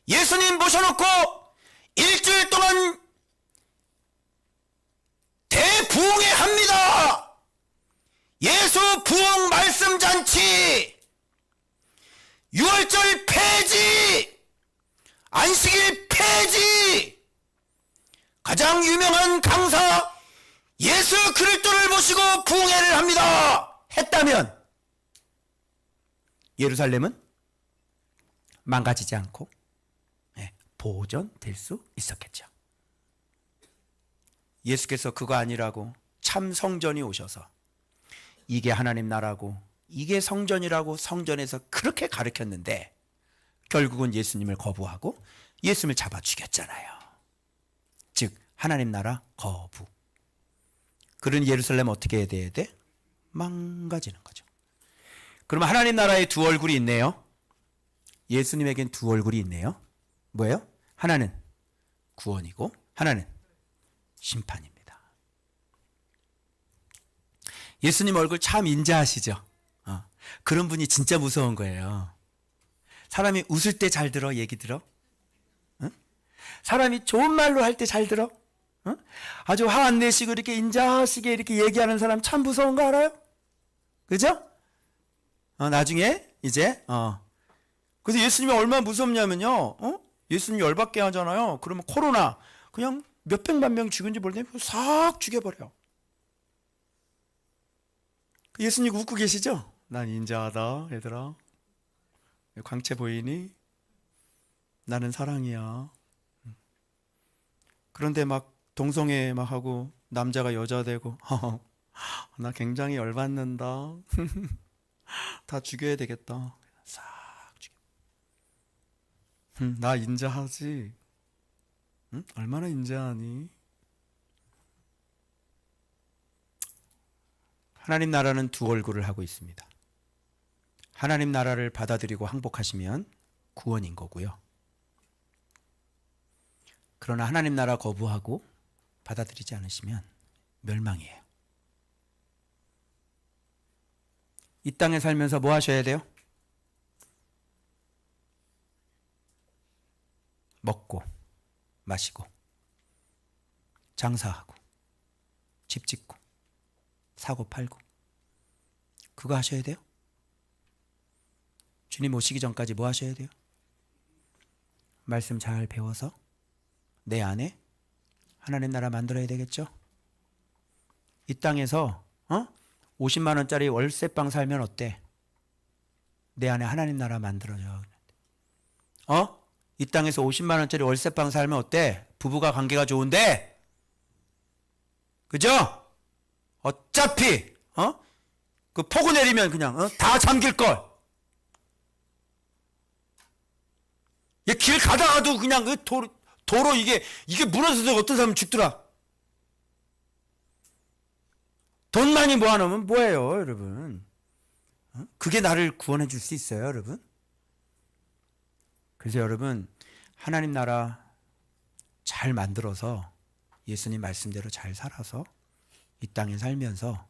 예수님 모셔놓고 일주일 동안 대부흥회 합니다. 예수 부흥 말씀 잔치, 6월절 폐지, 안식일 폐지, 가장 유명한 강사 예수 그리스도를 모시고 부흥회를 합니다. 했다면 예루살렘은 망가지지 않고 보존될 수 있었겠죠. 예수께서 그거 아니라고 참 성전이 오셔서 이게 하나님 나라고 이게 성전이라고 성전에서 그렇게 가르쳤는데 결국은 예수님을 거부하고 예수님을 잡아 죽였잖아요. 즉 하나님 나라 거부. 그런 예루살렘 어떻게 해야 돼? 망가지는 거죠. 그러면 하나님 나라에 두 얼굴이 있네요. 예수님에겐 두 얼굴이 있네요. 뭐예요? 하나는 구원이고 하나는 심판입니다. 예수님 얼굴 참 인자하시죠? 그런 분이 진짜 무서운 거예요. 사람이 웃을 때 잘 들어, 얘기 들어? 응? 사람이 좋은 말로 할 때 잘 들어? 응? 아주 화 안 내시고 이렇게 인자하시게 이렇게 얘기하는 사람 참 무서운 거 알아요? 그죠? 나중에 이제 그래서 예수님이 얼마나 무섭냐면요. 예수님 열받게 하잖아요. 그러면 코로나 그냥 몇백만 명 죽은지 모르는데 싹 죽여버려. 예수님 웃고 계시죠? 난 인자하다 얘들아. 광채 보이니? 나는 사랑이야. 그런데 막 동성애 막 하고 남자가 여자 되고 나 굉장히 열받는다. 다 죽여야 되겠다. 싹 죽여. 나 인자하지. 응? 얼마나 인자하니? 하나님 나라는 두 얼굴을 하고 있습니다. 하나님 나라를 받아들이고 항복하시면 구원인 거고요. 그러나 하나님 나라 거부하고 받아들이지 않으시면 멸망이에요. 이 땅에 살면서 뭐 하셔야 돼요? 먹고 마시고 장사하고 집 짓고 사고 팔고 그거 하셔야 돼요. 주님 오시기 전까지 뭐 하셔야 돼요? 말씀 잘 배워서 내 안에 하나님 나라 만들어야 되겠죠? 이 땅에서 50만 원짜리 월세방 살면 어때? 내 안에 하나님 나라 만들어져. 이 땅에서 50만 원짜리 월세방 살면 어때? 부부가 관계가 좋은데? 그죠? 어차피 그 폭우 내리면 그냥 다 잠길 걸. 길 가다가도 그냥 그 도로 이게 무너져서 어떤 사람은 죽더라. 돈 많이 모아놓으면 뭐예요, 여러분? 그게 나를 구원해 줄 수 있어요, 여러분? 그래서 여러분, 하나님 나라 잘 만들어서 예수님 말씀대로 잘 살아서 이 땅에 살면서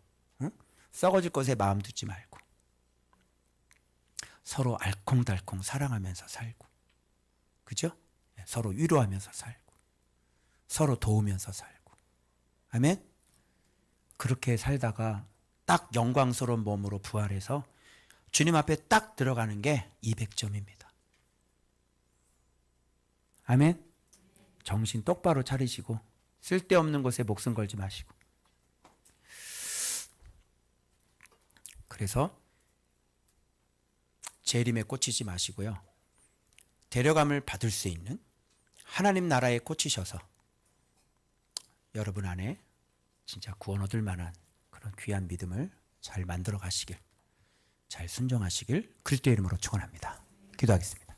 썩어질 것에 마음 두지 말고 서로 알콩달콩 사랑하면서 살고, 그죠? 서로 위로하면서 살고 서로 도우면서 살고, 아멘? 그렇게 살다가 딱 영광스러운 몸으로 부활해서 주님 앞에 딱 들어가는 게 200점입니다. 아멘? 정신 똑바로 차리시고 쓸데없는 것에 목숨 걸지 마시고. 그래서 재림에 꽂히지 마시고요. 데려감을 받을 수 있는 하나님 나라에 꽂히셔서 여러분 안에 진짜 구원 얻을 만한 그런 귀한 믿음을 잘 만들어 가시길, 잘 순종하시길 그리스도의 이름으로 축원합니다. 기도하겠습니다.